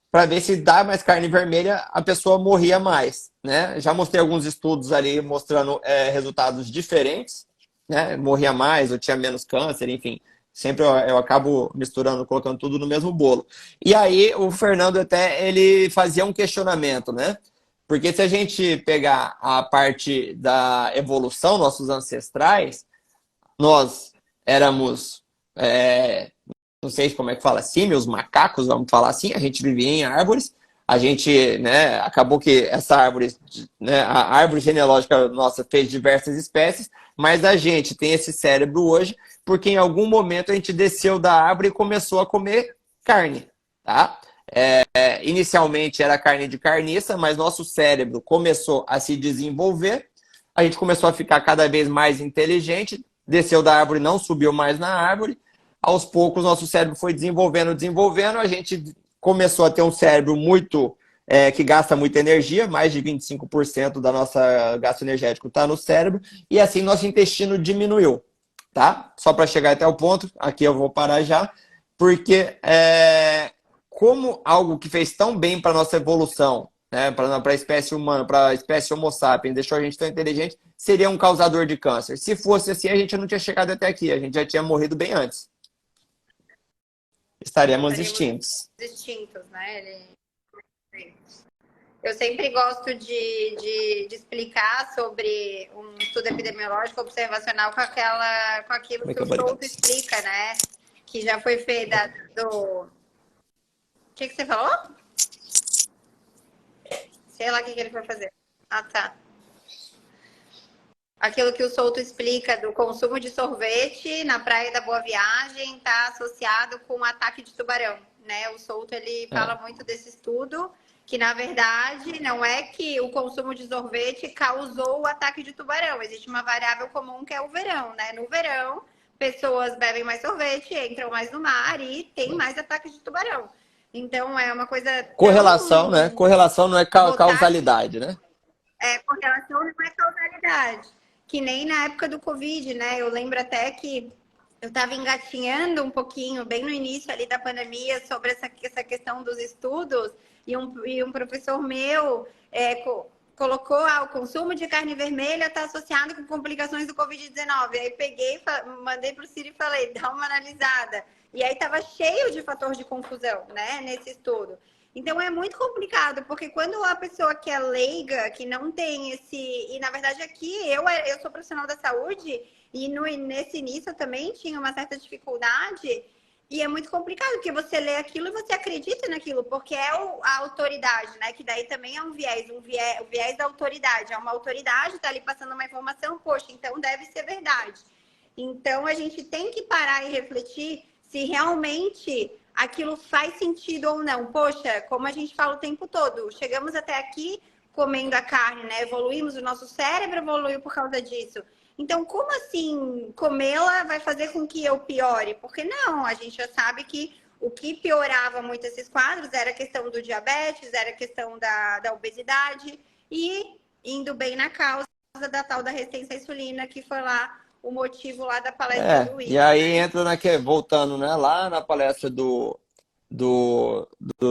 para ver se dá mais carne vermelha, a pessoa morria mais, né? Já mostrei alguns estudos ali mostrando resultados diferentes, né? Morria mais ou tinha menos câncer, enfim. Sempre eu acabo misturando, colocando tudo no mesmo bolo. E aí o Fernando até ele fazia um questionamento, né? Porque se a gente pegar a parte da evolução, nossos ancestrais, nós éramos, não sei como é que fala, símios, macacos, vamos falar assim, a gente vivia em árvores, a gente, né, acabou que essa árvore, né, a árvore genealógica nossa fez diversas espécies, mas a gente tem esse cérebro hoje porque em algum momento a gente desceu da árvore e começou a comer carne, tá? Inicialmente era carne de carniça, mas nosso cérebro começou a se desenvolver, a gente começou a ficar cada vez mais inteligente, desceu da árvore, não subiu mais na árvore, aos poucos nosso cérebro foi desenvolvendo, a gente começou a ter um cérebro que gasta muita energia, mais de 25% da nossa gasto energético está no cérebro, e assim nosso intestino diminuiu, tá? Só para chegar até o ponto, aqui eu vou parar já, porque como algo que fez tão bem para nossa evolução, né, para a espécie humana, para a espécie Homo sapiens, deixou a gente tão inteligente, seria um causador de câncer. Se fosse assim, a gente não tinha chegado até aqui, a gente já tinha morrido bem antes. Estaremos extintos. Extintos, né? Eu sempre gosto de explicar sobre um estudo epidemiológico observacional com aquilo que Muito o obrigado. Souto explica, né? Que já foi feito do... O que você falou? Sei lá o que ele foi fazer. Ah, tá. Aquilo que o Souto explica do consumo de sorvete na Praia da Boa Viagem está associado com o ataque de tubarão, né? O Souto, ele fala muito desse estudo, que na verdade não é que o consumo de sorvete causou o ataque de tubarão. Existe uma variável comum que é o verão, né? No verão, pessoas bebem mais sorvete, entram mais no mar e tem mais ataque de tubarão. Então, é uma coisa... Correlação, né? Correlação não é causalidade, né? Correlação não é causalidade. Que nem na época do Covid, né? Eu lembro até que eu estava engatinhando um pouquinho, bem no início ali da pandemia, sobre essa questão dos estudos, e um professor meu colocou o consumo de carne vermelha está associado com complicações do Covid-19. Aí peguei, mandei para o Ciro e falei, dá uma analisada. E aí estava cheio de fator de confusão, né, nesse estudo. Então é muito complicado, porque quando a pessoa que é leiga, que não tem esse... E na verdade aqui eu sou profissional da saúde e nesse início eu também tinha uma certa dificuldade E é muito complicado, porque você lê aquilo e você acredita naquilo, porque é a autoridade, né? Que daí também é o viés da autoridade. É uma autoridade, tá ali passando uma informação, poxa, então deve ser verdade. Então a gente tem que parar e refletir se realmente aquilo faz sentido ou não. Poxa, como a gente fala o tempo todo, chegamos até aqui comendo a carne, né? Evoluímos, o nosso cérebro evoluiu por causa disso. Então, como assim comê-la vai fazer com que eu piore? Porque não, a gente já sabe que o que piorava muito esses quadros era a questão do diabetes, era a questão da obesidade e indo bem na causa da tal da resistência à insulina, que foi lá o motivo lá da palestra do E Igor, aí né? entra voltando, né, lá na palestra do, do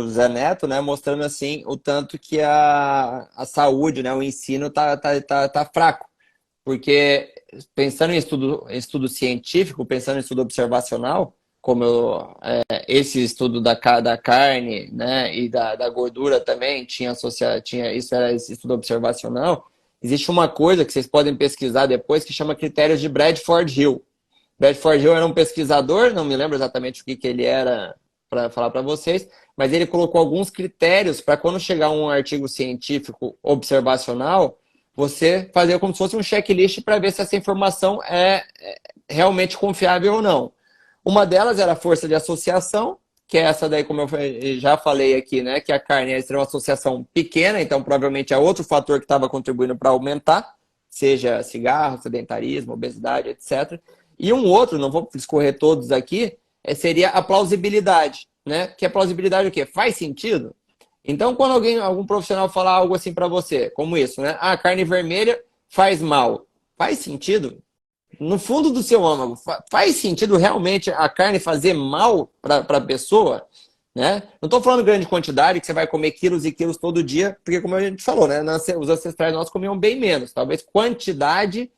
Zé Neto, né, mostrando assim o tanto que a saúde, né, o ensino tá fraco. Porque pensando em estudo científico, pensando em estudo observacional, como esse estudo da carne, né, e da gordura também isso era esse estudo observacional, existe uma coisa que vocês podem pesquisar depois que chama critérios de Bradford Hill. Bradford Hill era um pesquisador, não me lembro exatamente o que ele era para falar para vocês, mas ele colocou alguns critérios para quando chegar um artigo científico observacional, você fazer como se fosse um checklist para ver se essa informação é realmente confiável ou não. Uma delas era a força de associação, que é essa daí, como eu já falei aqui, né? Que a carne é uma associação pequena, então provavelmente é outro fator que estava contribuindo para aumentar, seja cigarro, sedentarismo, obesidade, etc. E um outro, não vou escorrer todos aqui, seria a plausibilidade, né? Que a plausibilidade é o quê? Faz sentido? Então, quando algum profissional falar algo assim para você, como isso, né? Ah, carne vermelha faz mal. Faz sentido? No fundo do seu âmago, faz sentido realmente a carne fazer mal para a pessoa? Né? Não estou falando grande quantidade, que você vai comer quilos e quilos todo dia, porque como a gente falou, né? Os ancestrais nossos comiam bem menos. Talvez quantidade,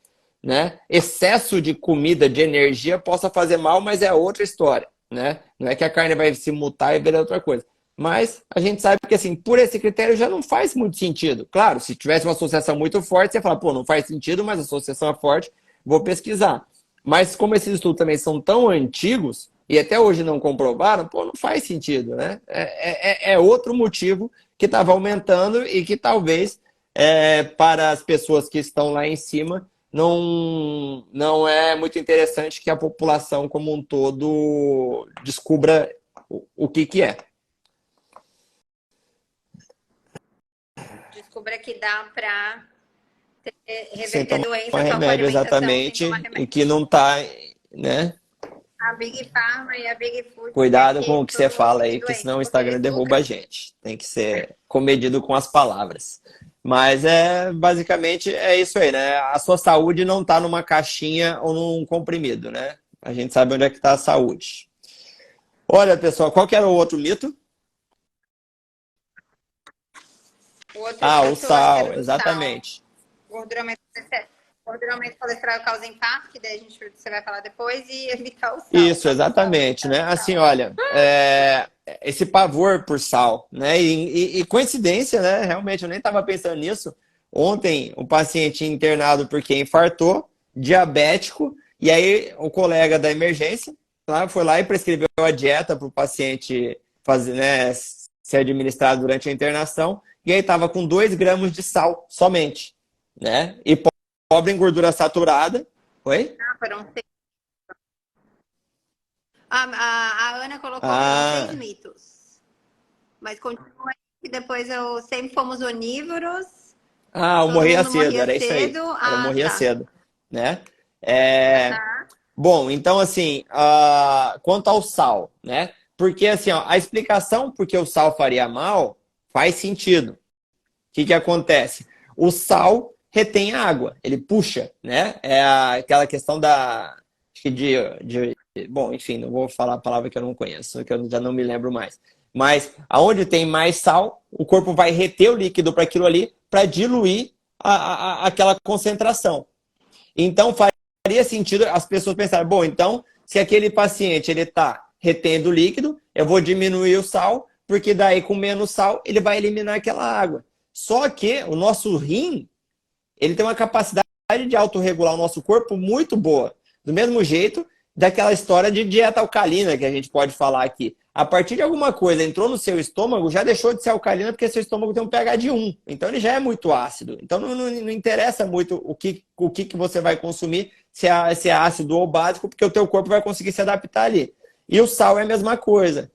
né? Excesso de comida, de energia possa fazer mal, mas é outra história. Né? Não é que a carne vai se mutar e virar outra coisa. Mas a gente sabe que, assim, por esse critério já não faz muito sentido. Claro, se tivesse uma associação muito forte, você fala, pô, não faz sentido, mas a associação é forte, vou pesquisar. Mas como esses estudos também são tão antigos e até hoje não comprovaram, pô, não faz sentido, né? É outro motivo que estava aumentando e que talvez para as pessoas que estão lá em cima não é muito interessante que a população como um todo descubra o que é. Descubra que dá para Sem reverter tomar doença só com remédio alimentação, sem tomar exatamente, e remédio. que não está, né? A Big Pharma e a Big Food quer Cuidado com que o que você todo mundo fala fique aí, que doente, senão o porque Instagram eles derruba a lucram. gente. Tem que ser comedido com as palavras. Mas basicamente é isso aí, né? A sua saúde não está numa caixinha ou num comprimido, né? A gente sabe onde é que está a saúde. Olha, pessoal, qual que era o outro mito? O outro Ah, o mito, acho que era sal, do sal. exatamente. Gordura aumenta o colesterol causa infarto, que daí você vai falar depois, e evitar o sal. Isso, Só que sal, exatamente, evitar né? o Assim, sal. olha, esse pavor por sal, né? E coincidência, né? Realmente, eu nem estava pensando nisso. Ontem, um paciente internado porque infartou, diabético, e aí o colega da emergência foi lá e prescreveu a dieta para o paciente fazer, né, ser administrado durante a internação, e aí estava com 2 gramas de sal somente, né? E pobre em gordura saturada. Oi? Ah, foram seis. A Ana colocou, foram 6 Ah. mitos. Mas continua aí, que depois sempre fomos onívoros, Eu todo morria mundo cedo, morria era isso aí. cedo. Era Ah, morria tá. cedo, né? É, Aham. Bom, então assim, quanto ao sal, né? Porque assim, ó, a explicação por que o sal faria mal faz sentido. O que acontece? O sal retém a água, ele puxa, né? Aquela questão acho que bom, enfim, não vou falar a palavra que eu não conheço, que eu já não me lembro mais. Mas aonde tem mais sal, o corpo vai reter o líquido para aquilo ali, para diluir aquela concentração. Então faria sentido as pessoas pensarem, bom, então se aquele paciente ele está retendo líquido, eu vou diminuir o sal, porque daí com menos sal ele vai eliminar aquela água. Só que o nosso rim, ele tem uma capacidade de autorregular o nosso corpo muito boa. Do mesmo jeito daquela história de dieta alcalina que a gente pode falar aqui. A partir de alguma coisa entrou no seu estômago, já deixou de ser alcalina porque seu estômago tem um pH de 1. Então ele já é muito ácido. Então não interessa muito o que você vai consumir, se é ácido ou básico, porque o teu corpo vai conseguir se adaptar ali. E o sal é a mesma coisa.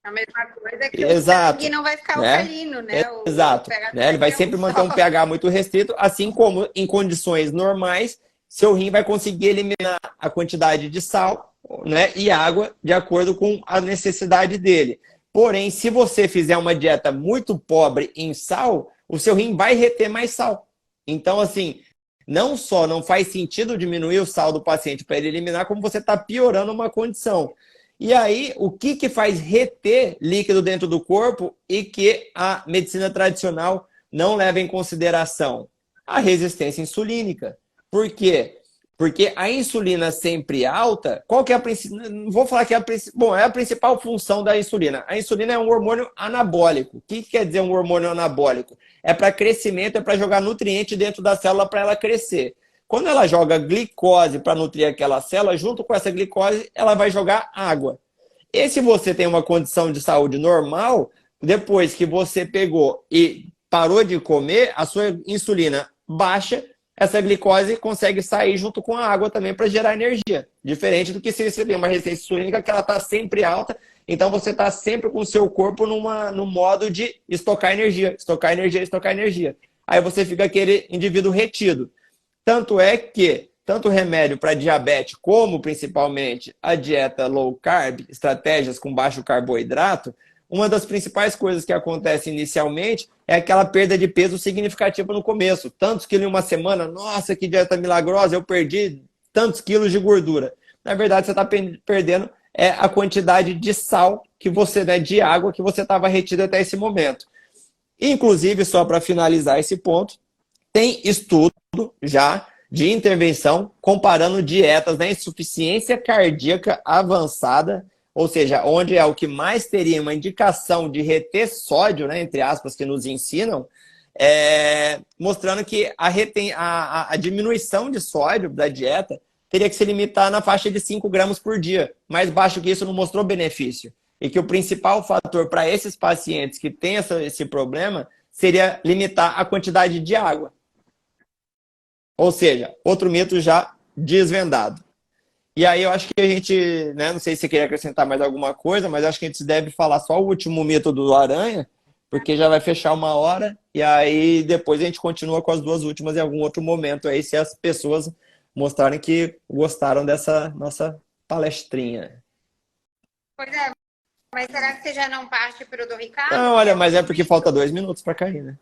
A mesma coisa que o Exato, sangue não vai ficar né? alcalino, né? Exato. O pH do Né? Ele vai sangue é sempre um manter um só. pH muito restrito, assim como em condições normais, seu rim vai conseguir eliminar a quantidade de sal, né, e água de acordo com a necessidade dele. Porém, se você fizer uma dieta muito pobre em sal, o seu rim vai reter mais sal. Então, assim, não só não faz sentido diminuir o sal do paciente para ele eliminar, como você está piorando uma condição. E aí, o que faz reter líquido dentro do corpo e que a medicina tradicional não leva em consideração? A resistência insulínica. Por quê? Porque a insulina sempre alta, qual que é a principal... Não vou falar que é a principal... Bom, é a principal função da insulina. A insulina é um hormônio anabólico. O que quer dizer um hormônio anabólico? É para crescimento, é para jogar nutriente dentro da célula para ela crescer. Quando ela joga glicose para nutrir aquela célula, junto com essa glicose, ela vai jogar água. E se você tem uma condição de saúde normal, depois que você pegou e parou de comer, a sua insulina baixa, essa glicose consegue sair junto com a água também para gerar energia. Diferente do que se você tem uma resistência insulínica que ela está sempre alta, então você está sempre com o seu corpo no modo de estocar energia, estocar energia, estocar energia. Aí você fica aquele indivíduo retido. Tanto é que, tanto o remédio para diabetes, como principalmente a dieta low carb, estratégias com baixo carboidrato, uma das principais coisas que acontece inicialmente é aquela perda de peso significativa no começo. Tantos quilos em uma semana, nossa, que dieta milagrosa, eu perdi tantos quilos de gordura. Na verdade, você está perdendo a quantidade de sal que você, né, de água que você estava retido até esse momento. Inclusive, só para finalizar esse ponto, tem estudo já de intervenção comparando dietas na insuficiência cardíaca avançada, ou seja, onde é o que mais teria uma indicação de reter sódio, né, entre aspas, que nos ensinam, mostrando que a diminuição de sódio da dieta teria que se limitar na faixa de 5 gramas por dia. Mais baixo que isso não mostrou benefício. E que o principal fator para esses pacientes que têm esse problema seria limitar a quantidade de água. Ou seja, outro mito já desvendado. E aí eu acho que a gente, né, não sei se você queria acrescentar mais alguma coisa, mas acho que a gente deve falar só o último mito do aranha, porque já vai fechar 1 hora, e aí depois a gente continua com as 2 últimas em algum outro momento aí, se as pessoas mostrarem que gostaram dessa nossa palestrinha. Pois é, mas será que você já não parte para o do Ricardo? Não, olha, mas é porque falta 2 minutos para cair, né?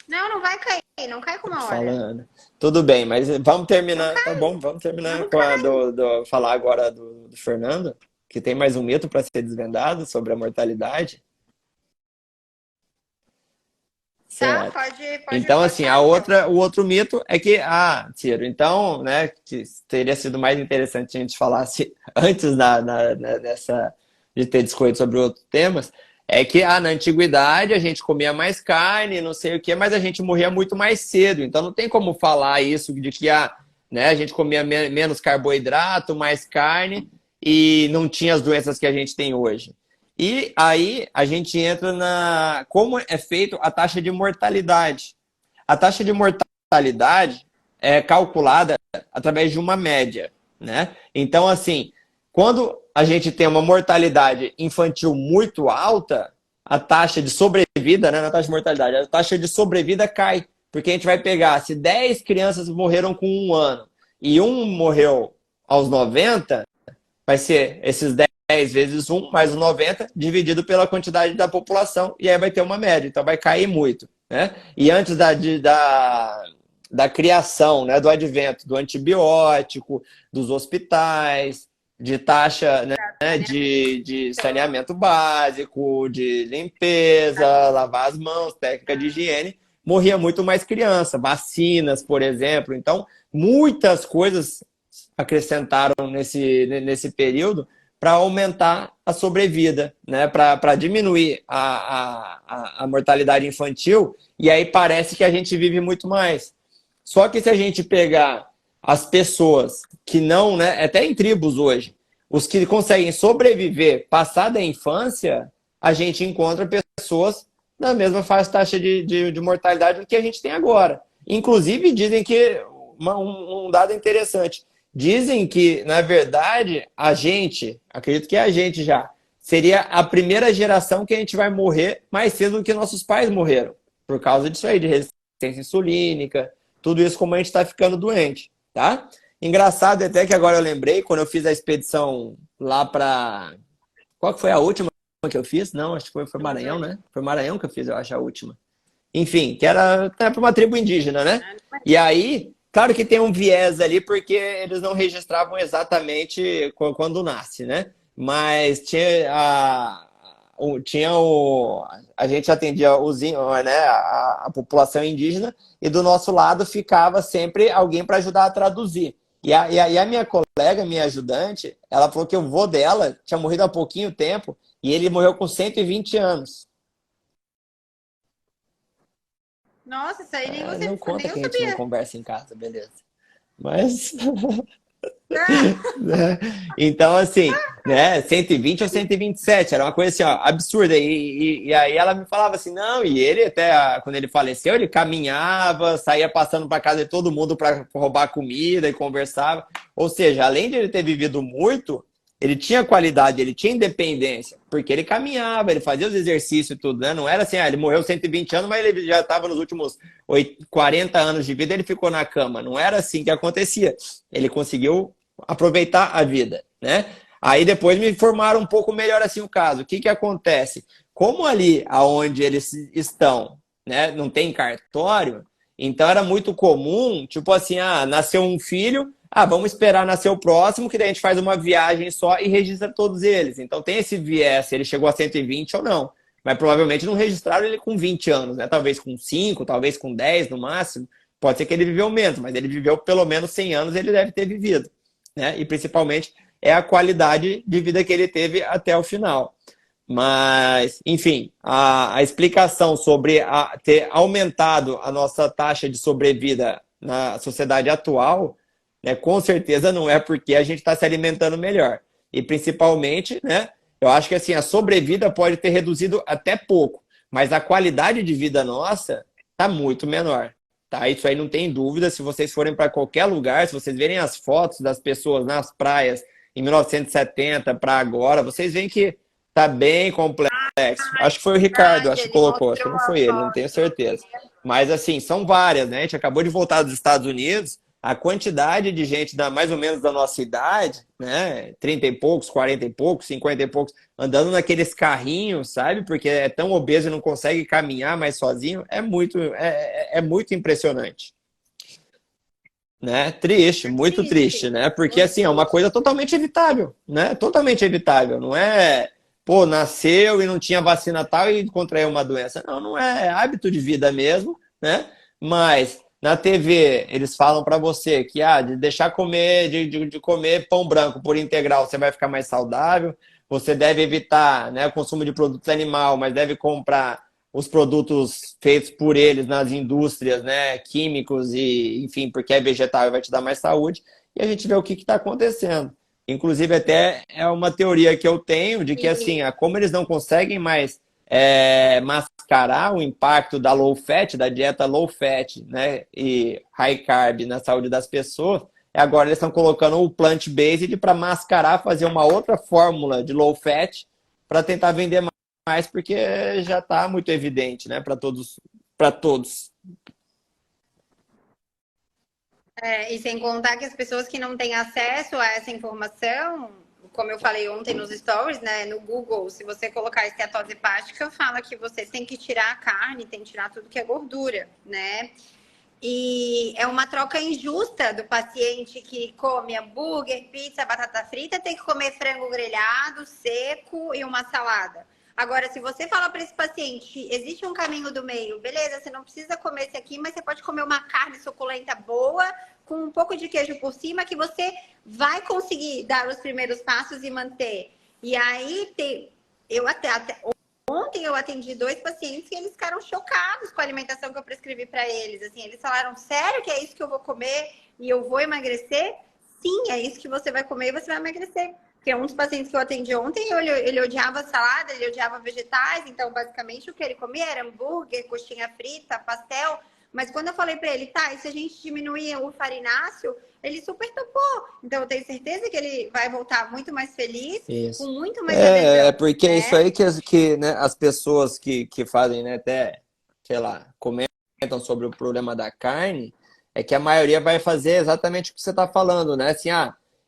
Não, não vai cair, não cai com 1 hora. Falando. Tudo bem, mas vamos terminar, tá bom? Vamos terminar com falar agora do Fernando, que tem mais um mito para ser desvendado sobre a mortalidade. Tá, Certo. pode Então, assim, o outro mito é que, Ciro, então, né, que teria sido mais interessante se a gente falasse antes de ter discorrido sobre outros temas, é que na antiguidade a gente comia mais carne, não sei o quê, mas a gente morria muito mais cedo. Então não tem como falar isso de que né, a gente comia menos carboidrato, mais carne e não tinha as doenças que a gente tem hoje. E aí a gente entra como é feito a taxa de mortalidade. A taxa de mortalidade é calculada através de uma média, né? Então, assim, quando a gente tem uma mortalidade infantil muito alta, a taxa de sobrevida, né, na taxa de mortalidade, a taxa de sobrevida cai. Porque a gente vai pegar, se 10 crianças morreram com 1 ano e um morreu aos 90, vai ser esses 10 vezes 1 mais os 90 dividido pela quantidade da população e aí vai ter uma média. Então vai cair muito, né? E antes da criação, né, do advento do antibiótico, dos hospitais, de taxa, né, de saneamento básico, de limpeza, lavar as mãos, técnica de higiene, morria muito mais criança, vacinas, por exemplo. Então, muitas coisas acrescentaram nesse período para aumentar a sobrevida, né, para diminuir a mortalidade infantil, e aí parece que a gente vive muito mais. Só que se a gente pegar as pessoas que não, né, até em tribos hoje, os que conseguem sobreviver, passar da infância, a gente encontra pessoas na mesma faixa taxa de mortalidade do que a gente tem agora. Inclusive, dizem que, um dado interessante, dizem que, na verdade, a gente, acredito que é a gente já, seria a primeira geração que a gente vai morrer mais cedo do que nossos pais morreram, por causa disso aí, de resistência insulínica, tudo isso como a gente está ficando doente, tá? Engraçado até que agora eu lembrei, quando eu fiz a expedição lá para... Qual que foi a última que eu fiz? Não, acho que foi Maranhão, né? Foi Maranhão que eu fiz, eu acho, a última. Enfim, que era para uma tribo indígena, né? E aí, claro que tem um viés ali, porque eles não registravam exatamente quando nasce, né? Mas a gente atendia né, a população indígena e do nosso lado ficava sempre alguém para ajudar a traduzir. E a minha colega, minha ajudante, ela falou que o vô dela tinha morrido há pouquinho tempo e ele morreu com 120 anos. Nossa, isso aí nem você Não nem conta eu que a gente não sabia. conversa em casa, beleza. Mas, né? Então, assim, né, 120 ou 127, era uma coisa assim, ó, absurda. E aí ela me falava assim, não, e ele até, quando ele faleceu, ele caminhava, saía passando para casa de todo mundo para roubar comida e conversava. Ou seja, além de ele ter vivido muito, ele tinha qualidade, ele tinha independência, porque ele caminhava, ele fazia os exercícios e tudo, né? Não era assim, ele morreu 120 anos, mas ele já estava nos últimos 40 anos de vida, ele ficou na cama. Não era assim que acontecia. Ele conseguiu aproveitar a vida, né? Aí depois me informaram um pouco melhor assim o caso. O que que acontece? Como ali aonde eles estão, né, não tem cartório, então era muito comum, tipo assim, nasceu um filho, vamos esperar nascer o próximo, que daí a gente faz uma viagem só e registra todos eles. Então tem esse viés, se ele chegou a 120 ou não. Mas provavelmente não registraram ele com 20 anos, né? Talvez com 5, talvez com 10 no máximo. Pode ser que ele viveu menos, mas ele viveu pelo menos 100 anos, ele deve ter vivido, né? E principalmente é a qualidade de vida que ele teve até o final. Mas, enfim, a explicação sobre ter aumentado a nossa taxa de sobrevida na sociedade atual, né, com certeza não é porque a gente está se alimentando melhor. E principalmente, né, eu acho que assim, a sobrevida pode ter reduzido até pouco, mas a qualidade de vida nossa está muito menor. Tá? Isso aí não tem dúvida. Se vocês forem para qualquer lugar, se vocês verem as fotos das pessoas nas praias em 1970 para agora, vocês veem que tá bem complexo. Acho que foi o Ricardo, Verdade, acho que ele colocou, acho que mostrou não a foi ele, não tenho foto. certeza. Mas assim, são várias, né? A gente acabou de voltar dos Estados Unidos, a quantidade de gente mais ou menos da nossa idade, né? 30 e poucos, 40 e poucos, 50 e poucos, andando naqueles carrinhos, sabe? Porque é tão obeso e não consegue caminhar mais sozinho, é muito impressionante. Né? Triste, É muito triste, triste, né? Porque muito assim, é uma triste. coisa totalmente evitável, né? Totalmente evitável, não é, pô, nasceu e não tinha vacina tal e contraiu uma doença. Não, não é, hábito de vida mesmo, né? Mas na TV eles falam para você que de deixar comer, de comer pão branco por integral, você vai ficar mais saudável. Você deve evitar, né, o consumo de produtos animal, mas deve comprar os produtos feitos por eles nas indústrias, né, químicos e, enfim, porque é vegetal e vai te dar mais saúde, e a gente vê o que está acontecendo. Inclusive, até é uma teoria que eu tenho de que, assim, E como eles não conseguem mais mascarar o impacto da low fat, da dieta low fat, né, e high carb na saúde das pessoas, agora eles estão colocando o plant-based para mascarar, fazer uma outra fórmula de low fat para tentar vender mais porque já está muito evidente, né, para todos, para todos. e sem contar que as pessoas que não têm acesso a essa informação, como eu falei ontem nos stories, né, no Google, se você colocar esteatose hepática, fala que você tem que tirar a carne, tem que tirar tudo que é gordura, né? E é uma troca injusta do paciente que come hambúrguer, pizza, batata frita, tem que comer frango grelhado, seco e uma salada. Agora, se você fala para esse paciente, existe um caminho do meio, beleza, você não precisa comer esse aqui, mas você pode comer uma carne suculenta boa, com um pouco de queijo por cima, que você vai conseguir dar os primeiros passos e manter. E aí, eu até Ontem eu atendi 2 pacientes e eles ficaram chocados com a alimentação que eu prescrevi para eles. Assim, eles falaram, sério que é isso que eu vou comer e eu vou emagrecer? Sim, é isso que você vai comer e você vai emagrecer. Porque um dos pacientes que eu atendi ontem, ele odiava salada, ele odiava vegetais, então basicamente o que ele comia era hambúrguer, coxinha frita, pastel. Mas quando eu falei para ele, tá, e se a gente diminuir o farináceo, ele super topou. Então eu tenho certeza que ele vai voltar muito mais feliz, Isso. com muito mais adesão, Porque é isso né? aí que né, as pessoas que fazem, né, até, sei lá, comentam sobre o problema da carne, é que a maioria vai fazer exatamente o que você está falando, né? Assim,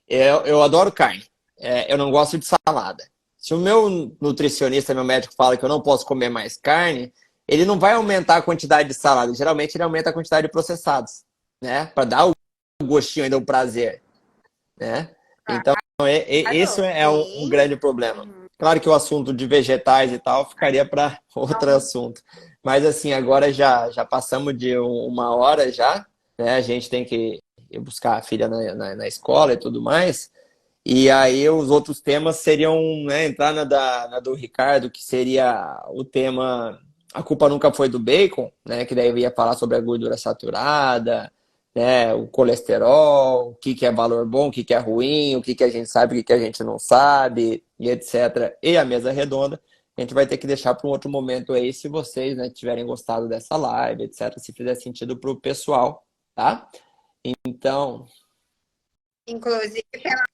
eu adoro carne, eu não gosto de salada. Se o meu nutricionista, meu médico fala que eu não posso comer mais carne, ele não vai aumentar a quantidade de salada. Geralmente ele aumenta a quantidade de processados, né? Para dar o gostinho ainda, o prazer, né? Então, isso Claro, é um sim. grande problema. Claro que o assunto de vegetais e tal ficaria para outro assunto. Mas assim, agora já passamos de 1 hora já, né? A gente tem que ir buscar a filha na escola e tudo mais. E aí os outros temas seriam, né, entrar na do Ricardo, que seria o tema A Culpa Nunca Foi do Bacon, né? Que daí eu ia falar sobre a gordura saturada, né, o colesterol, o que que é valor bom, o que que é ruim, o que que a gente sabe, o que que a gente não sabe, e etc. E a mesa redonda, a gente vai ter que deixar para um outro momento aí, se vocês, né, tiverem gostado dessa live, etc., se fizer sentido para o pessoal, tá? Então, Inclusive, e a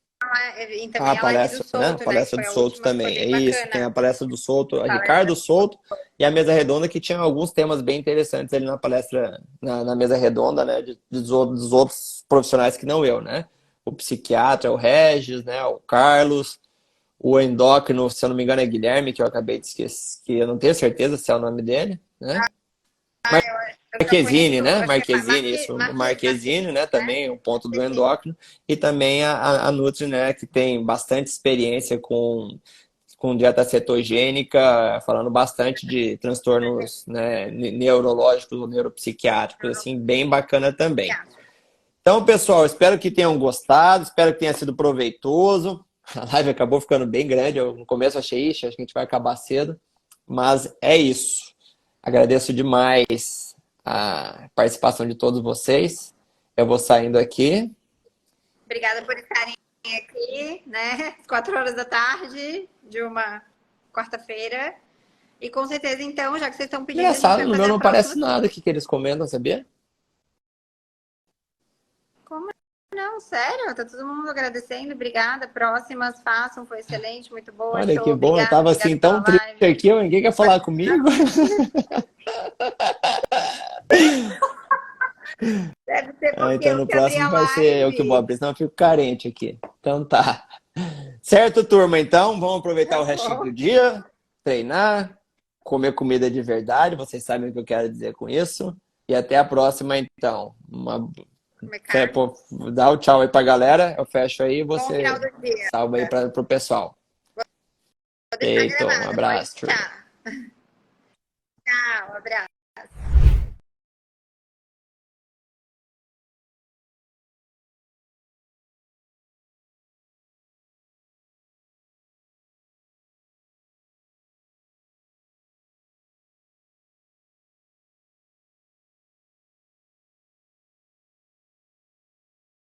também a live do palestra, né? A Souto, né? Que palestra do foi a Souto última, que foi também. É bem isso. Tem bacana. a palestra do Souto, a Palestra Ricardo do Souto, Souto. e a mesa redonda, que tinha alguns temas bem interessantes ali na palestra, na mesa redonda, né? Dos outros profissionais que não eu, né? O psiquiatra, o Regis, né? O Carlos, o endócrino, se eu não me engano, é Guilherme, que eu acabei de esquecer, que eu não tenho certeza se é o nome dele, né? Ah, eu já Marquezine, conheço, né? acho que é Marquezine, isso, Marquezine, Marquezine, né? né? Também um ponto do Marquezine. endócrino. E também a Nutri, né? Que tem bastante experiência com dieta cetogênica, falando bastante de transtornos, né, neurológicos ou neuropsiquiátricos, assim, bem bacana também. Então, pessoal, espero que tenham gostado, espero que tenha sido proveitoso. A live acabou ficando bem grande, eu no começo achei, acho que a gente vai acabar cedo, mas é isso. Agradeço demais a participação de todos vocês. Eu vou saindo aqui. Obrigada por estarem aqui, né? 4 horas da tarde de uma quarta-feira. E com certeza, então, já que vocês estão pedindo, a gente Engraçado, vai no meu fazer a não próxima parece sim. nada que eles comentam, sabia? Como não? Sério? Tá todo mundo agradecendo. Obrigada. Próximas, façam. Foi excelente, muito boa. Olha que Show. bom, eu Obrigada, tava obrigada assim pela tão triste live. aqui, ninguém quer falar comigo. Deve ser porque Então eu no que abri próximo a vai ser eu que vou live. abrir, senão eu fico carente aqui. Então tá. Certo, turma? Então vamos aproveitar Tá o restinho do bom. dia, treinar, comer comida de verdade, vocês sabem o que eu quero dizer com isso. E até a próxima, então. Comer carne. Pô, dá o tchau aí pra galera, eu fecho aí e Bom final você do dia. salva aí pro pessoal. Vou deixar Eita, um gravada. Pode abraço, turma. deixar.